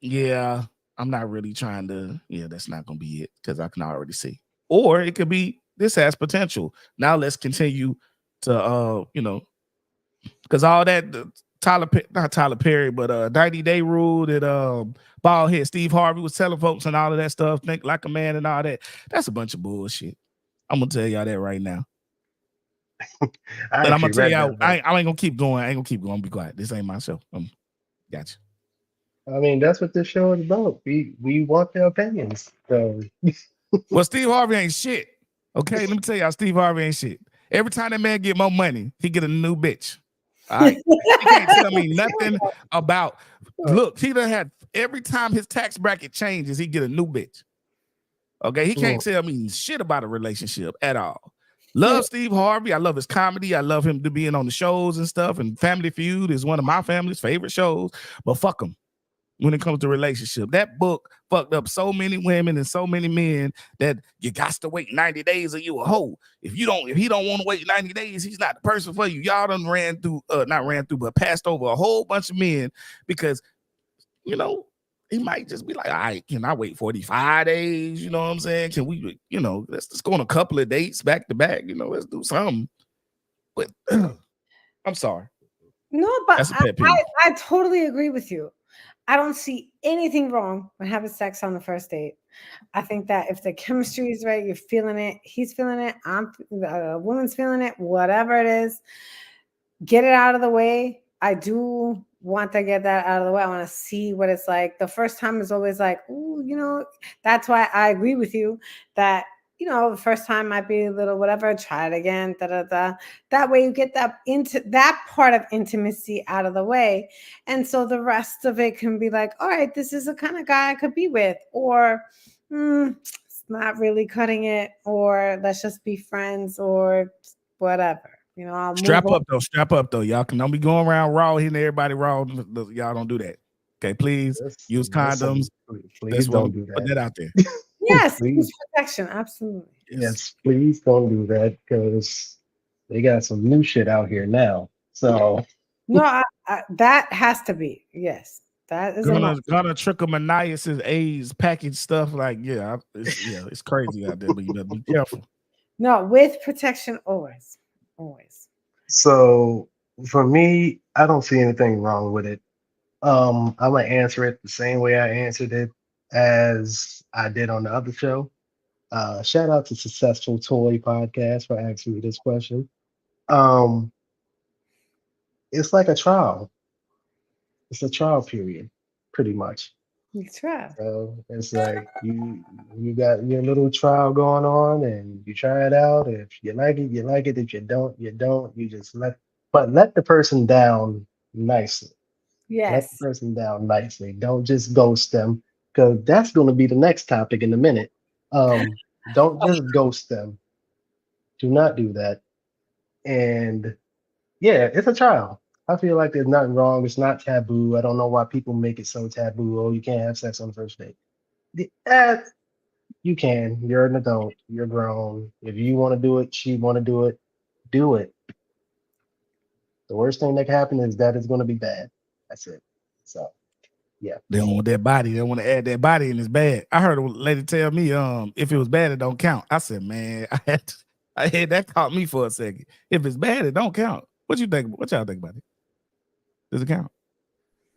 yeah, I'm not really trying to, that's not going to be it because I can already see. Or it could be, this has potential. Now let's continue to, because all that, not Tyler Perry, but 90 Day Rule that bald head Steve Harvey was telling folks and all of that stuff, think like a man and all that. That's a bunch of bullshit. I'm going to tell y'all that right now. And I'm going to tell y'all, I ain't going to keep going. I ain't going to keep going. Be quiet. This ain't my show. Gotcha. I mean, that's what this show is about. We want their opinions. So well, Steve Harvey ain't shit. Okay, let me tell y'all, Steve Harvey ain't shit. Every time that man get more money, he get a new bitch. All right, he can't tell me nothing about. Look, he done had every time his tax bracket changes, he get a new bitch. Okay, he can't tell me shit about a relationship at all. Love Steve Harvey. I love his comedy. I love him to being on the shows and stuff. And Family Feud is one of my family's favorite shows. But fuck him. When it comes to relationship, that book fucked up so many women and so many men that you got to wait 90 days or you a hoe. If he don't want to wait 90 days, he's not the person for you. Y'all done but passed over a whole bunch of men because, he might just be like, all right, can I wait 45 days? You know what I'm saying? Can we, let's just go on a couple of dates back to back, let's do something. But I'm sorry. No, but I totally agree with you. I don't see anything wrong with having sex on the first date. I think that if the chemistry is right, you're feeling it, he's feeling it, the woman's feeling it, whatever it is, get it out of the way. I do want to get that out of the way. I want to see what it's like. The first time is always like, ooh, that's why I agree with you that, the first time might be a little whatever, try it again, That way you get that part of intimacy out of the way. And so the rest of it can be like, all right, this is the kind of guy I could be with, or it's not really cutting it, or let's just be friends or whatever. I'll strap up though. Y'all don't be going around raw, hitting everybody raw. Y'all don't do that. Okay, please use condoms. Please don't do that. Put that out there. Yes, protection, absolutely. Yes, please don't do that because they got some new shit out here now. So no, that has to be yes. That is gonna trichomoniasis AIDS package stuff. Like it's crazy out there, but you better be careful. No, with protection always. So for me, I don't see anything wrong with it. I'm gonna answer it the same way I answered it as I did on the other show. Shout out to Successful Toy Podcast for asking me this question. It's like a trial. It's a trial period, pretty much. That's right. So it's like you got your little trial going on and you try it out. If you like it, you like it. If you don't, you don't. You just let the person down nicely. Yes. Let the person down nicely. Don't just ghost them, because that's going to be the next topic in a minute. Don't just ghost them. Do not do that. And yeah, it's a trial. I feel like there's nothing wrong. It's not taboo. I don't know why people make it so taboo. Oh, you can't have sex on the first date. You can. You're an adult. You're grown. If you want to do it, she want to do it. Do it. The worst thing that can happen is that it's going to be bad. That's it. So, yeah. They don't want that body. They don't want to add that body, and it's bad. I heard a lady tell me, if it was bad, it don't count. I said, man, I I had that caught me for a second. If it's bad, it don't count. What you think? What y'all think about it? Does it count?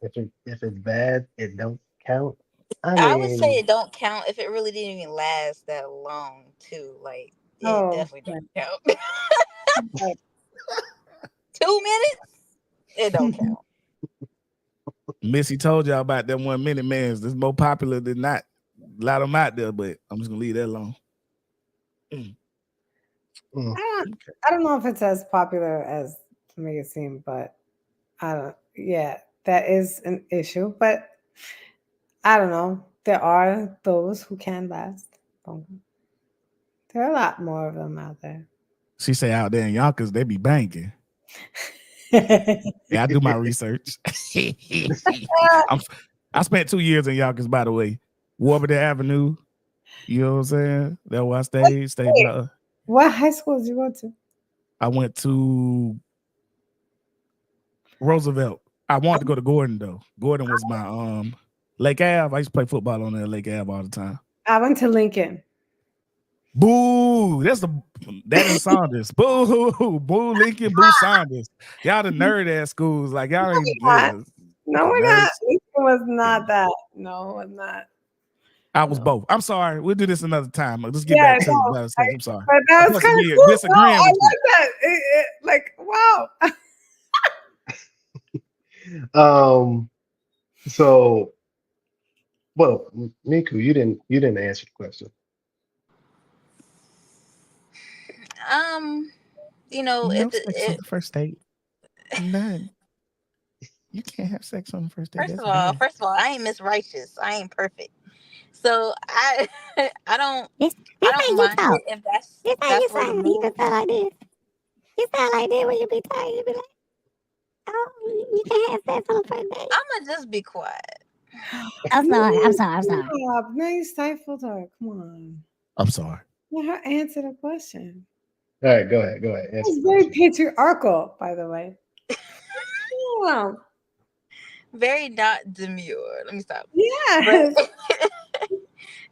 If it's bad, it don't count. I I would say mean, it don't count if it really didn't even last that long, too. Like, it Oh, definitely right, don't count. right. 2 minutes, it don't count. Missy told y'all about them 1 minute mans. This is more popular than not. A lot of them out there, but I'm just gonna leave that alone. Mm, mm, okay. I don't know if it's as popular as to make it seem, but I don't. Yeah, that is an issue, but I don't know. There are those who can last longer. There are a lot more of them out there. She say out there in Yonkers, they be banking. Yeah, I do my research. I'm, I spent 2 years in Yonkers, by the way. Warburton Avenue. You know what I'm saying? That's where I stayed. Stayed Wait, by. what high school did you go to? I went to Roosevelt. I wanted to go to Gordon though. Gordon was my Lake Ave. I used to play football on there, Lake Ave all the time. I went to Lincoln. Boo! That and Saunders. Boo! Boo Lincoln. Boo Saunders. Y'all the nerd ass schools. Like y'all ain't Not. No, the we're not. nerds. Lincoln was not that. No, it was not. I was No. both. I'm sorry. We'll do this another time. Let's get Yeah, back to no. United States. I'm sorry. But that I'm was supposed to kind of be cool. No, disagreeing I with you. like that. Like, wow. so well, Miku, you didn't answer the question. Um, No if sex on the first date. None. You can't have sex on the first date. That's bad. first of all, I ain't Miss Righteous. I ain't perfect. So I, I don't, This I this don't ain't you mind talk. it if that's This ain't you that's where the sound. You move. can sound like this. You sound like this when you be talking. You be like, oh, you can't have sex on the first date. I'ma just be quiet. I'm sorry. I'm sorry. I'm sorry. Stop. Now you stifled her. Come on. I'm sorry. Let her answer the question. All right, go ahead. Go ahead. Answer It's the very question. patriarchal, by the way. Wow. Very not demure. Let me stop. But Yes.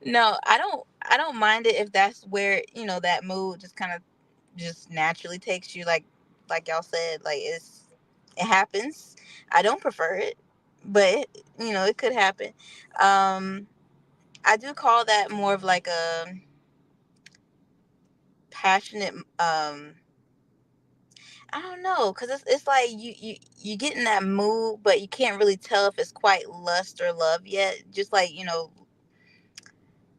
no, I don't mind it if that's where that mood just kind of just naturally takes you, like y'all said, like it happens. I don't prefer it, but it could happen. um I do call that more of like a passionate. I don't know, because it's like you get in that mood, but you can't really tell if it's quite lust or love yet. Just like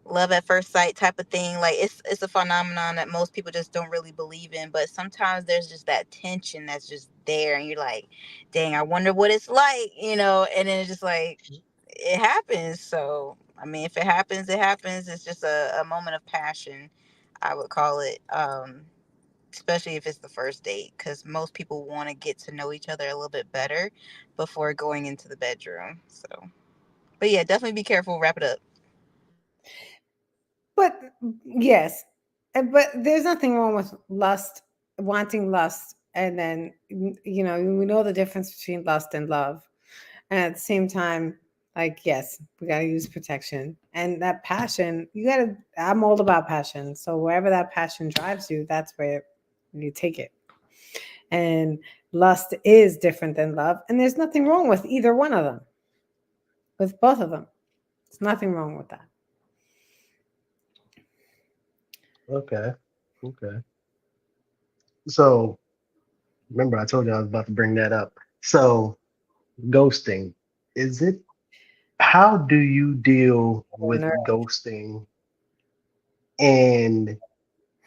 love at first sight type of thing. Like it's a phenomenon that most people just don't really believe in. But sometimes there's just that tension that's just there, and you're like, dang, I wonder what it's like, And then it's just like it happens. So I mean, if it happens, it happens. It's just a moment of passion, I would call it. Especially if it's the first date, because most people want to get to know each other a little bit better before going into the bedroom. So, but yeah, definitely be careful. Wrap it up. But yes. But there's nothing wrong with lust, wanting lust, and then we know the difference between lust and love. And at the same time, like, yes, we gotta use protection. And that passion, I'm all about passion. So wherever that passion drives you, that's where you take it. And lust is different than love. And there's nothing wrong with either one of them, with both of them. There's nothing wrong with that. Okay. Okay. So remember, I told you I was about to bring that up. So ghosting, is it? How do you deal with Nerd. ghosting? And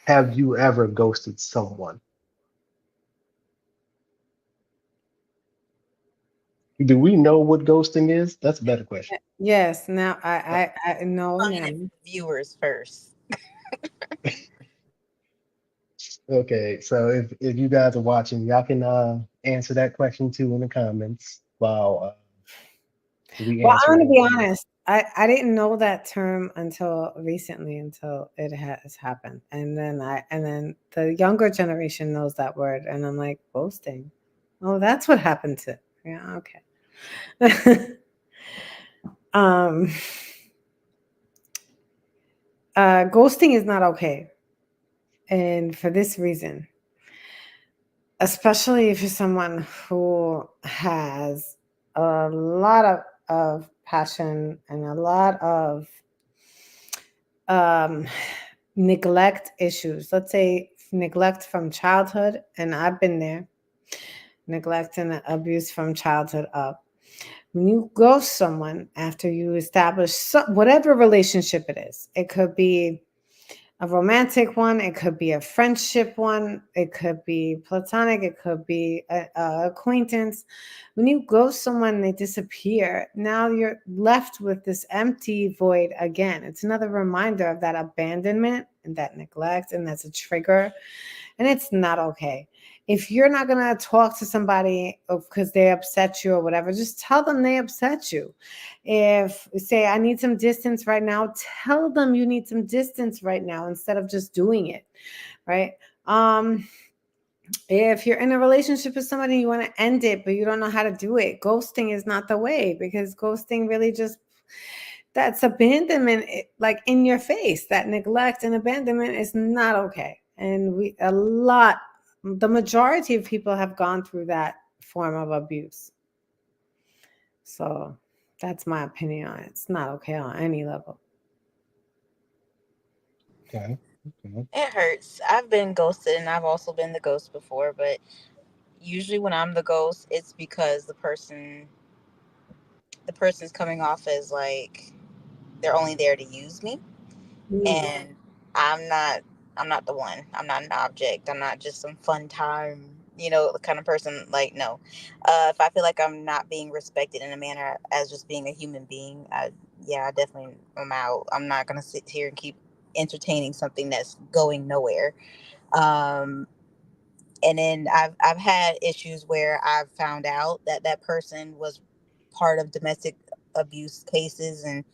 have you ever ghosted someone? Do we know what ghosting is? That's a better question. Yes, now Uh, I know Explain now. it for viewers first. Okay, so if you guys are watching, y'all can answer that question too in the comments while we Well, answer I'm it gonna be over here. honest. I didn't know that term until recently, until it has happened, and then the younger generation knows that word, and I'm like, ghosting. Oh, that's what happened to. Yeah, okay. um, ghosting is not okay. And for this reason, especially if you're someone who has a lot of passion and a lot of um, neglect issues. Let's say neglect from childhood, and I've been there, neglect and abuse from childhood up. When you ghost someone after you establish whatever relationship it is, it could be a romantic one, it could be a friendship one, it could be platonic, it could be a acquaintance. When you ghost someone, they disappear. Now you're left with this empty void again. It's another reminder of that abandonment and that neglect, and that's a trigger, and it's not okay. If you're not going to talk to somebody because they upset you or whatever, just tell them they upset you. If say I need some distance right now, tell them you need some distance right now instead of just doing it, right? um if you're in a relationship with somebody, you want to end it but you don't know how to do it, ghosting is not the way, because ghosting really just, that's abandonment, like in your face. That neglect and abandonment is not okay. And the majority of people have gone through that form of abuse. So that's my opinion on it. It's not okay on any level. Okay. Okay. It hurts. I've been ghosted and I've also been the ghost before, but usually when I'm the ghost, it's because the person's coming off as like they're only there to use me, Mm. and I'm not I'm not the one. I'm not an object. I'm not just some fun time, the kind of person. Like, no. If I feel like I'm not being respected in a manner as just being a human being, I definitely am out. I'm not gonna sit here and keep entertaining something that's going nowhere. Um, and then I've had issues where I've found out that that person was part of domestic abuse cases, and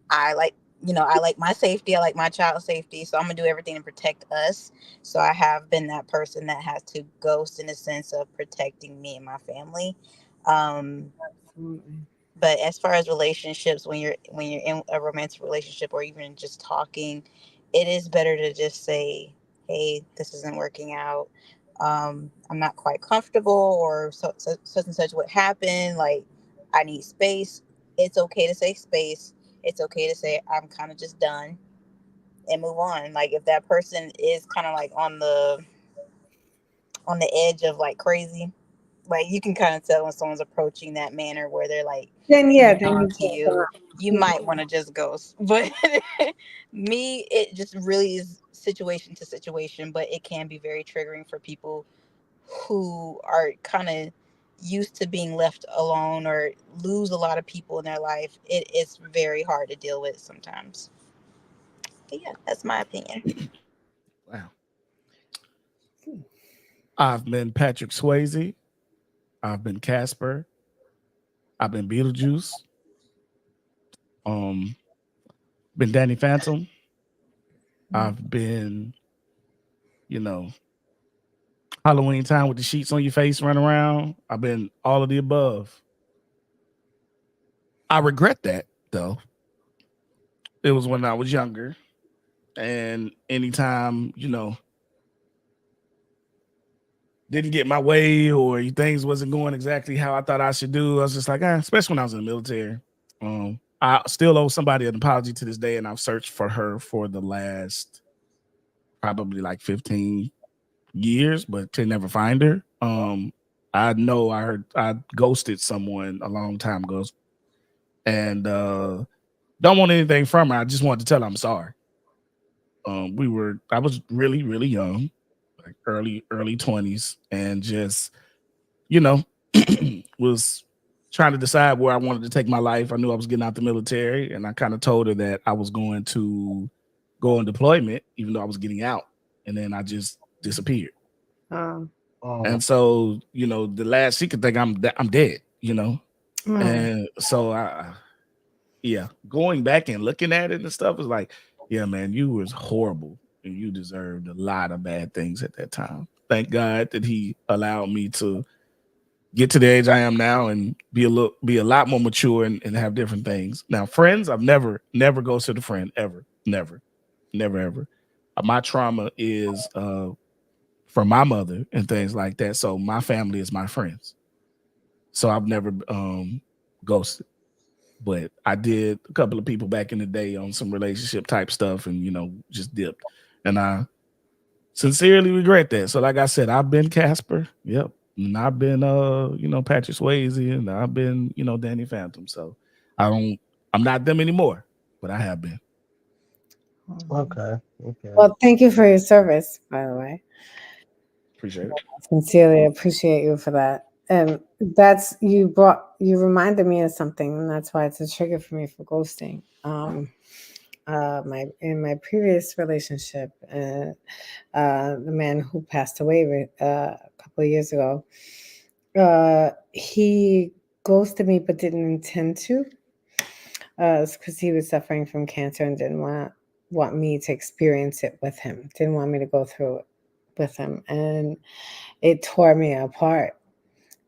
I like my safety. I like my child's safety. So I'm going to do everything to protect us. So I have been that person that has to ghost in the sense of protecting me and my family. Um, Absolutely. but as far as relationships, when you're in a romantic relationship or even just talking, it is better to just say, "Hey, this isn't working out. I'm not quite comfortable, or such and such what happened. Like, I need space." It's okay to say space. It's okay to say I'm kind of just done and move on. Like, if that person is kind of like on the edge of like crazy, like you can kind of tell when someone's approaching that manner where they're like Then yeah, hanging then on you to talk you. You about. might want to just ghost. But me, it just really is situation to situation, but it can be very triggering for people who are kind of used to being left alone or lose a lot of people in their life. It's very hard to deal with sometimes. But yeah, that's my opinion. Wow. I've been Patrick Swayze. I've been Casper. I've been Beetlejuice. Um, been Danny Phantom. I've been, you know, Halloween time with the sheets on your face, run around. I've been all of the above. I regret that though. It was when I was younger, and anytime didn't get my way or things wasn't going exactly how I thought I should do, I was just like, especially when I was in the military. I still owe somebody an apology to this day, and I've searched for her for the last probably like 15 years, but to never find her. I know I ghosted someone a long time ago, and don't want anything from her. I just wanted to tell her I'm sorry. I was really, really young, like early 20s, and just, you know, was trying to decide where I wanted to take my life. I knew I was getting out the military, and I kind of told her that I was going to go on deployment, even though I was getting out, and then I just disappeared. Um, And Oh, so, the last she could think I'm dead. mm, And so yeah, going back and looking at it and stuff is like, yeah, man, you was horrible and you deserved a lot of bad things at that time. Thank God that he allowed me to get to the age I am now and be a lot more mature and have different things. Now, friends, I've never ghosted a friend ever. Never ever. my trauma is from my mother and things like that. So my family is my friends. So I've never ghosted. But I did a couple of people back in the day on some relationship type stuff and just dipped. And I sincerely regret that. So like I said, I've been Casper. Yep. And I've been Patrick Swayze and I've been, Danny Phantom. So I don't I'm not them anymore, but I have been. Okay. Okay. Well, thank you for your service, by the way. Appreciate it. Sincerely appreciate you for that. And you reminded me of something, and that's why it's a trigger for me for ghosting. My in my previous relationship, the man who passed away a couple of years ago, he ghosted me, but didn't intend to, because he was suffering from cancer and didn't want me to experience it with him. Didn't want me to go through it with him, and it tore me apart.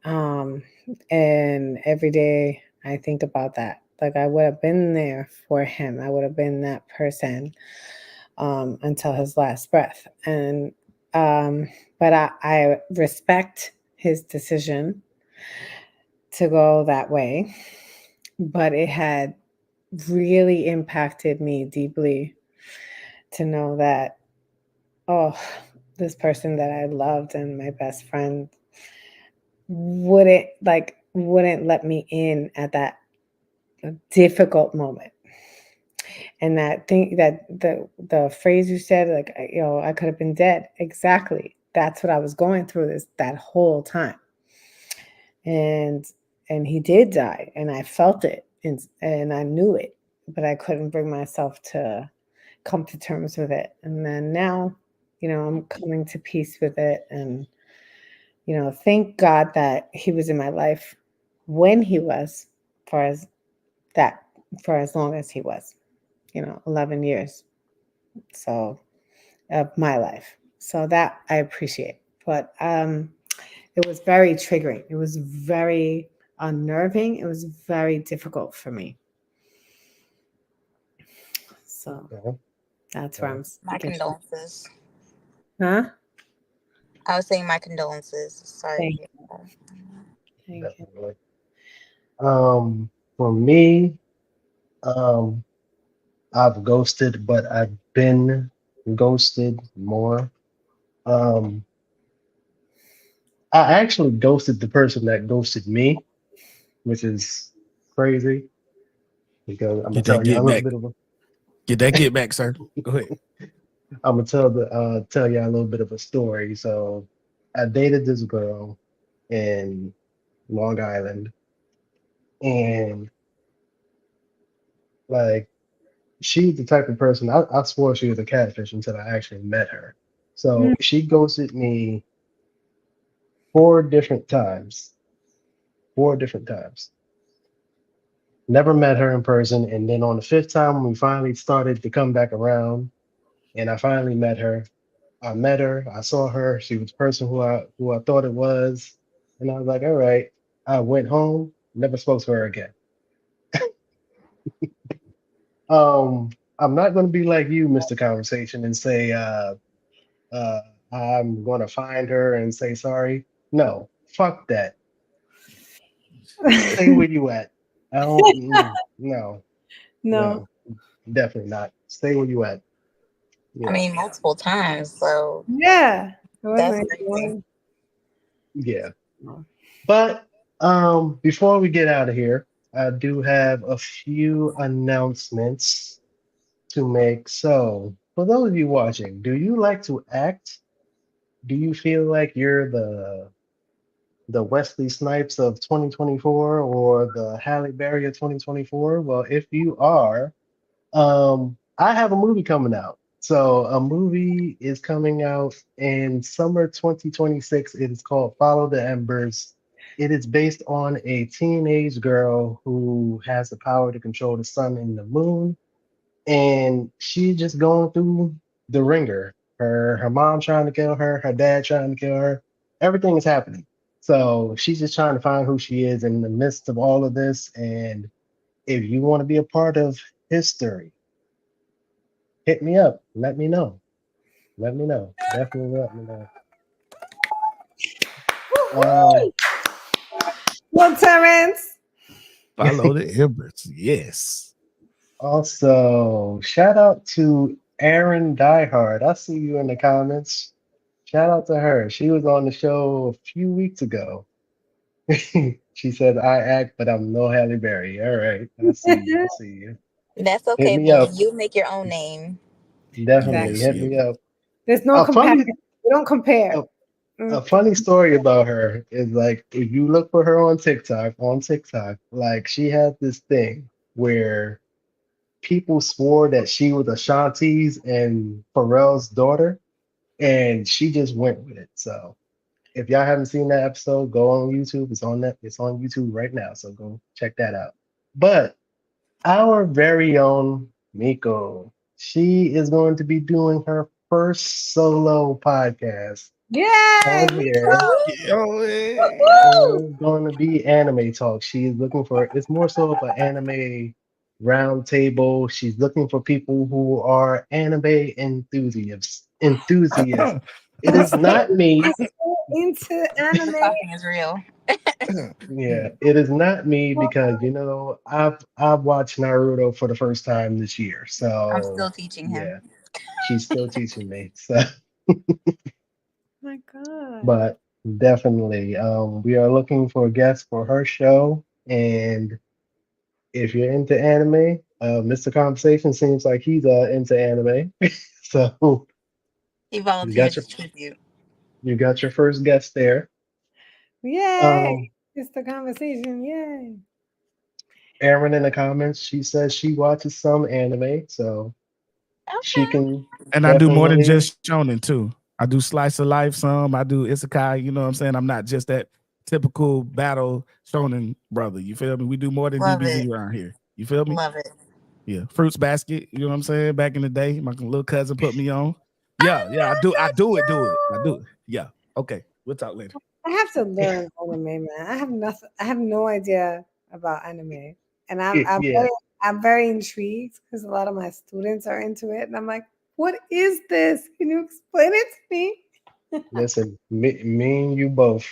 Um, and every day I think about that. Like I would have been there for him. I would have been that person until his last breath. And but I respect his decision to go that way. But it had really impacted me deeply to know that, oh, this person that I loved and my best friend wouldn't let me in at that difficult moment. And that thing that the phrase you said, like I could have been dead. Exactly. That's what I was going through that whole time. And he did die, and I felt it, and I knew it, but I couldn't bring myself to come to terms with it. And then now, I'm coming to peace with it, and thank God that he was in my life when he was, for as that for as long as he was, 11 years. So of my life. So that I appreciate. But it was very triggering. It was very unnerving. It was very difficult for me. So Okay. that's where Okay. I'm My speaking from. condolences. Huh? I was saying my condolences. Sorry to Thank hear that. thank you. Definitely. For me, um, I've ghosted, but I've been ghosted more. Um, I actually ghosted the person that ghosted me, which is crazy because I'm gonna Get that tell you a get little back. bit of a Get that get back, sir. Go ahead. I'm gonna tell you a little bit of a story. So I dated this girl in Long Island, and like she's the type of person I swore she was a catfish until I actually met her. Mm. So she ghosted me 4 different times. 4 different times. Never met her in person, and then on the fifth time, when we finally started to come back around, and I finally met her. I met her. I saw her. She was the person who I thought it was, and I was like, all right. I went home. Never spoke to her again. Um, I'm not going to be like you, Mr. Conversation, and say uh, I'm going to find her and say sorry. No, fuck that. Stay where you at. I don't. No, No. no, definitely not. Stay where you at. I Yeah, mean, multiple times. So Yeah. It wasn't that's like crazy. one. yeah. No. But before we get out of here, I do have a few announcements to make. So, for those of you watching, do you like to act? Do you feel like you're the Wesley Snipes of 2024 or the Halle Berry of 2024? Well, if you are, I have a movie coming out. So a movie is coming out in summer 2026. It is called Follow the Embers. It is based on a teenage girl who has the power to control the sun and the moon, and she's just going through the ringer. Her mom trying to kill her, her dad trying to kill her. Everything is happening. So she's just trying to find who she is in the midst of all of this. And if you want to be a part of history, hit me up. Let me know. let me know. Definitely let me know. Um, Woohoo! Well, Terrence. Follow the Embers. Yes. also, shout out to Aaron Diehard. I see you in the comments. Shout out to her. She was on the show a few weeks ago. She said, I act, but I'm no Halle Berry. All right. I see you. I see you. That's Hit okay, me boo. up. You make your own name. Definitely Yes. hit Yeah. me up. There's no A funny comparison. We don't compare. a, a Mm. funny story about her is like if you look for her on TikTok, like she has this thing where people swore that she was Ashanti's and Pharrell's daughter, and she just went with it. So if y'all haven't seen that episode, go on YouTube. It's on YouTube right now. So go check that out. But our very own Miko, she is going to be doing her first solo podcast Yay, on me here. too. Yo, Woo! And it's going to be anime talk. She is looking for it's more so of an anime round table. She's looking for people who are anime enthusiasts. Enthusiasts. It I'm is so, not me. I'm so into The anime. talking is real. Yeah, it is not me because I've watched Naruto for the first time this year. I'm So still teaching him. yeah, she's still teaching me. So My God. but definitely, we are looking for a guest for her show. And if you're into anime, Mr. Conversation seems like he's into anime. So He you got volunteered your to tribute. you got your first guest there. Yay. Um, It's the conversation. Yay. Erin in the comments, she says she watches some anime, so she Okay. can and I do more than definitely. just shonen too. I do slice of life some. I do isekai. You know what I'm saying? I'm not just that typical battle shonen brother. You feel me? We do more than Love it. DBZ around here. You feel me? Love it. Yeah. Fruits basket. You know what I'm saying? Back in the day, my little cousin put me on. I Yeah, yeah. I love do. I that do it. Do it. I show. do it. Yeah. Okay. We'll talk later. I have to learn anime, man. I have nothing. I have no idea about anime, and Yeah, I'm very intrigued because a lot of my students are into it, and I'm like, what is this? Can you explain it to me? listen, me and you both,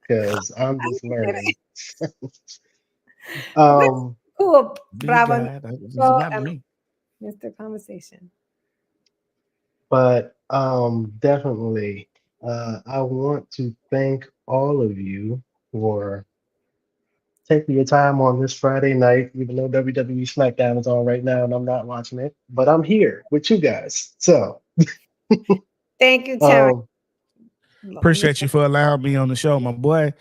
because I'm I'm just kidding. learning. But this is Um, cool. Big Bravo, guy. That doesn't Nico matter to and me. Mr. Conversation. but definitely, I want to thank all of you for taking your time on this Friday night, even though WWE SmackDown is on right now and I'm not watching it, but I'm here with you guys. So, Thank you, Terrence. um, Appreciate you for allowing me on the show, my boy.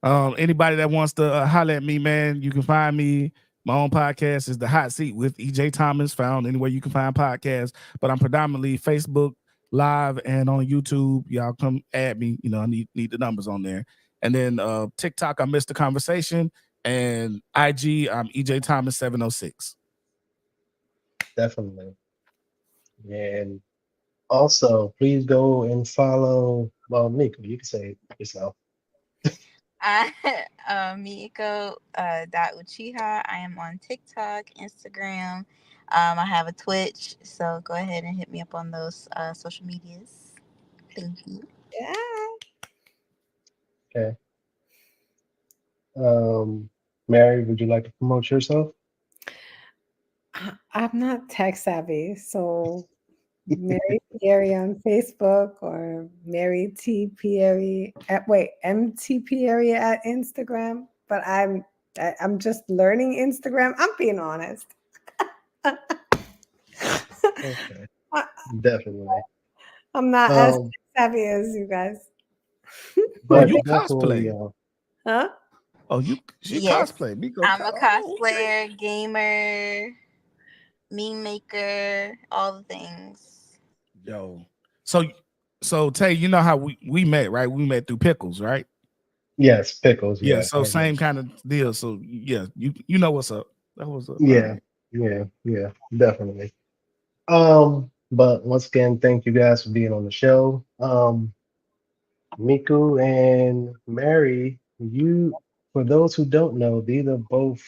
Anybody that wants to holler at me, man, you can find me. My own podcast is The Hot Seat with EJ Thomas, found anywhere you can find podcasts. But I'm predominantly Facebook Live and on YouTube. Y'all come add me. You know, I need the numbers on there. And then TikTok, I missed the conversation. And IG, I'm EJ Thomas 706. definitely. And also, please go and follow, well, Miko, you can say it yourself. I, Miiko dot Uchiha. I am on TikTok, Instagram. I have a Twitch, so go ahead and hit me up on those social medias. Thank you. Yeah. Okay. Mary, would you like to promote yourself? I'm not tech savvy, so Mary Pierre on Facebook or Mary T Pierre at wait MT Pierre at Instagram. But I'm just learning Instagram. I'm being honest. Okay, I- definitely. I'm not as Um, savvy as you guys. Oh, But but you definitely, cosplay. huh? Oh, she Yes, cosplay. Me go. I'm a Oh, okay. cosplayer, gamer, meme maker, all the things. Yo. So Tay, you know how we met, right? We met through Pickles, right? yes, pickles. Yeah, Yeah, so same kind of deal. So yeah, you know what's up. That was up. All yeah, right. yeah, definitely. But once again, thank you guys for being on the show. Miku and Mary, for those who don't know, these are both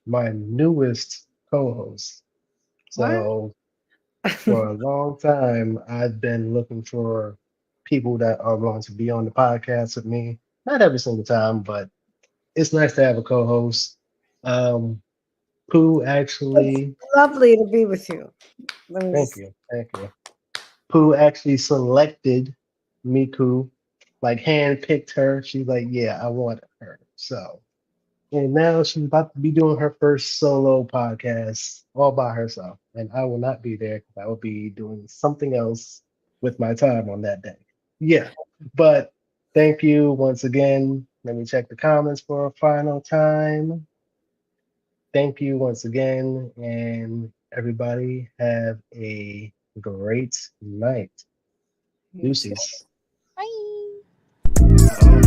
my newest co-hosts. What? So For a long time, I've been looking for people that are going to be on the podcast with me. Not every single time, but it's nice to have a co-host. Um, Pooh It's actually, lovely to be with you. Let me thank just you, thank you. Pooh actually selected Miku, like handpicked her. She's like, yeah, I want her. So, and now she's about to be doing her first solo podcast all by herself. And I will not be there because I will be doing something else with my time on that day. Yeah. But thank you once again. Let me check the comments for a final time. Thank you once again. And everybody have a great night. you too. Deuces. Bye. Um,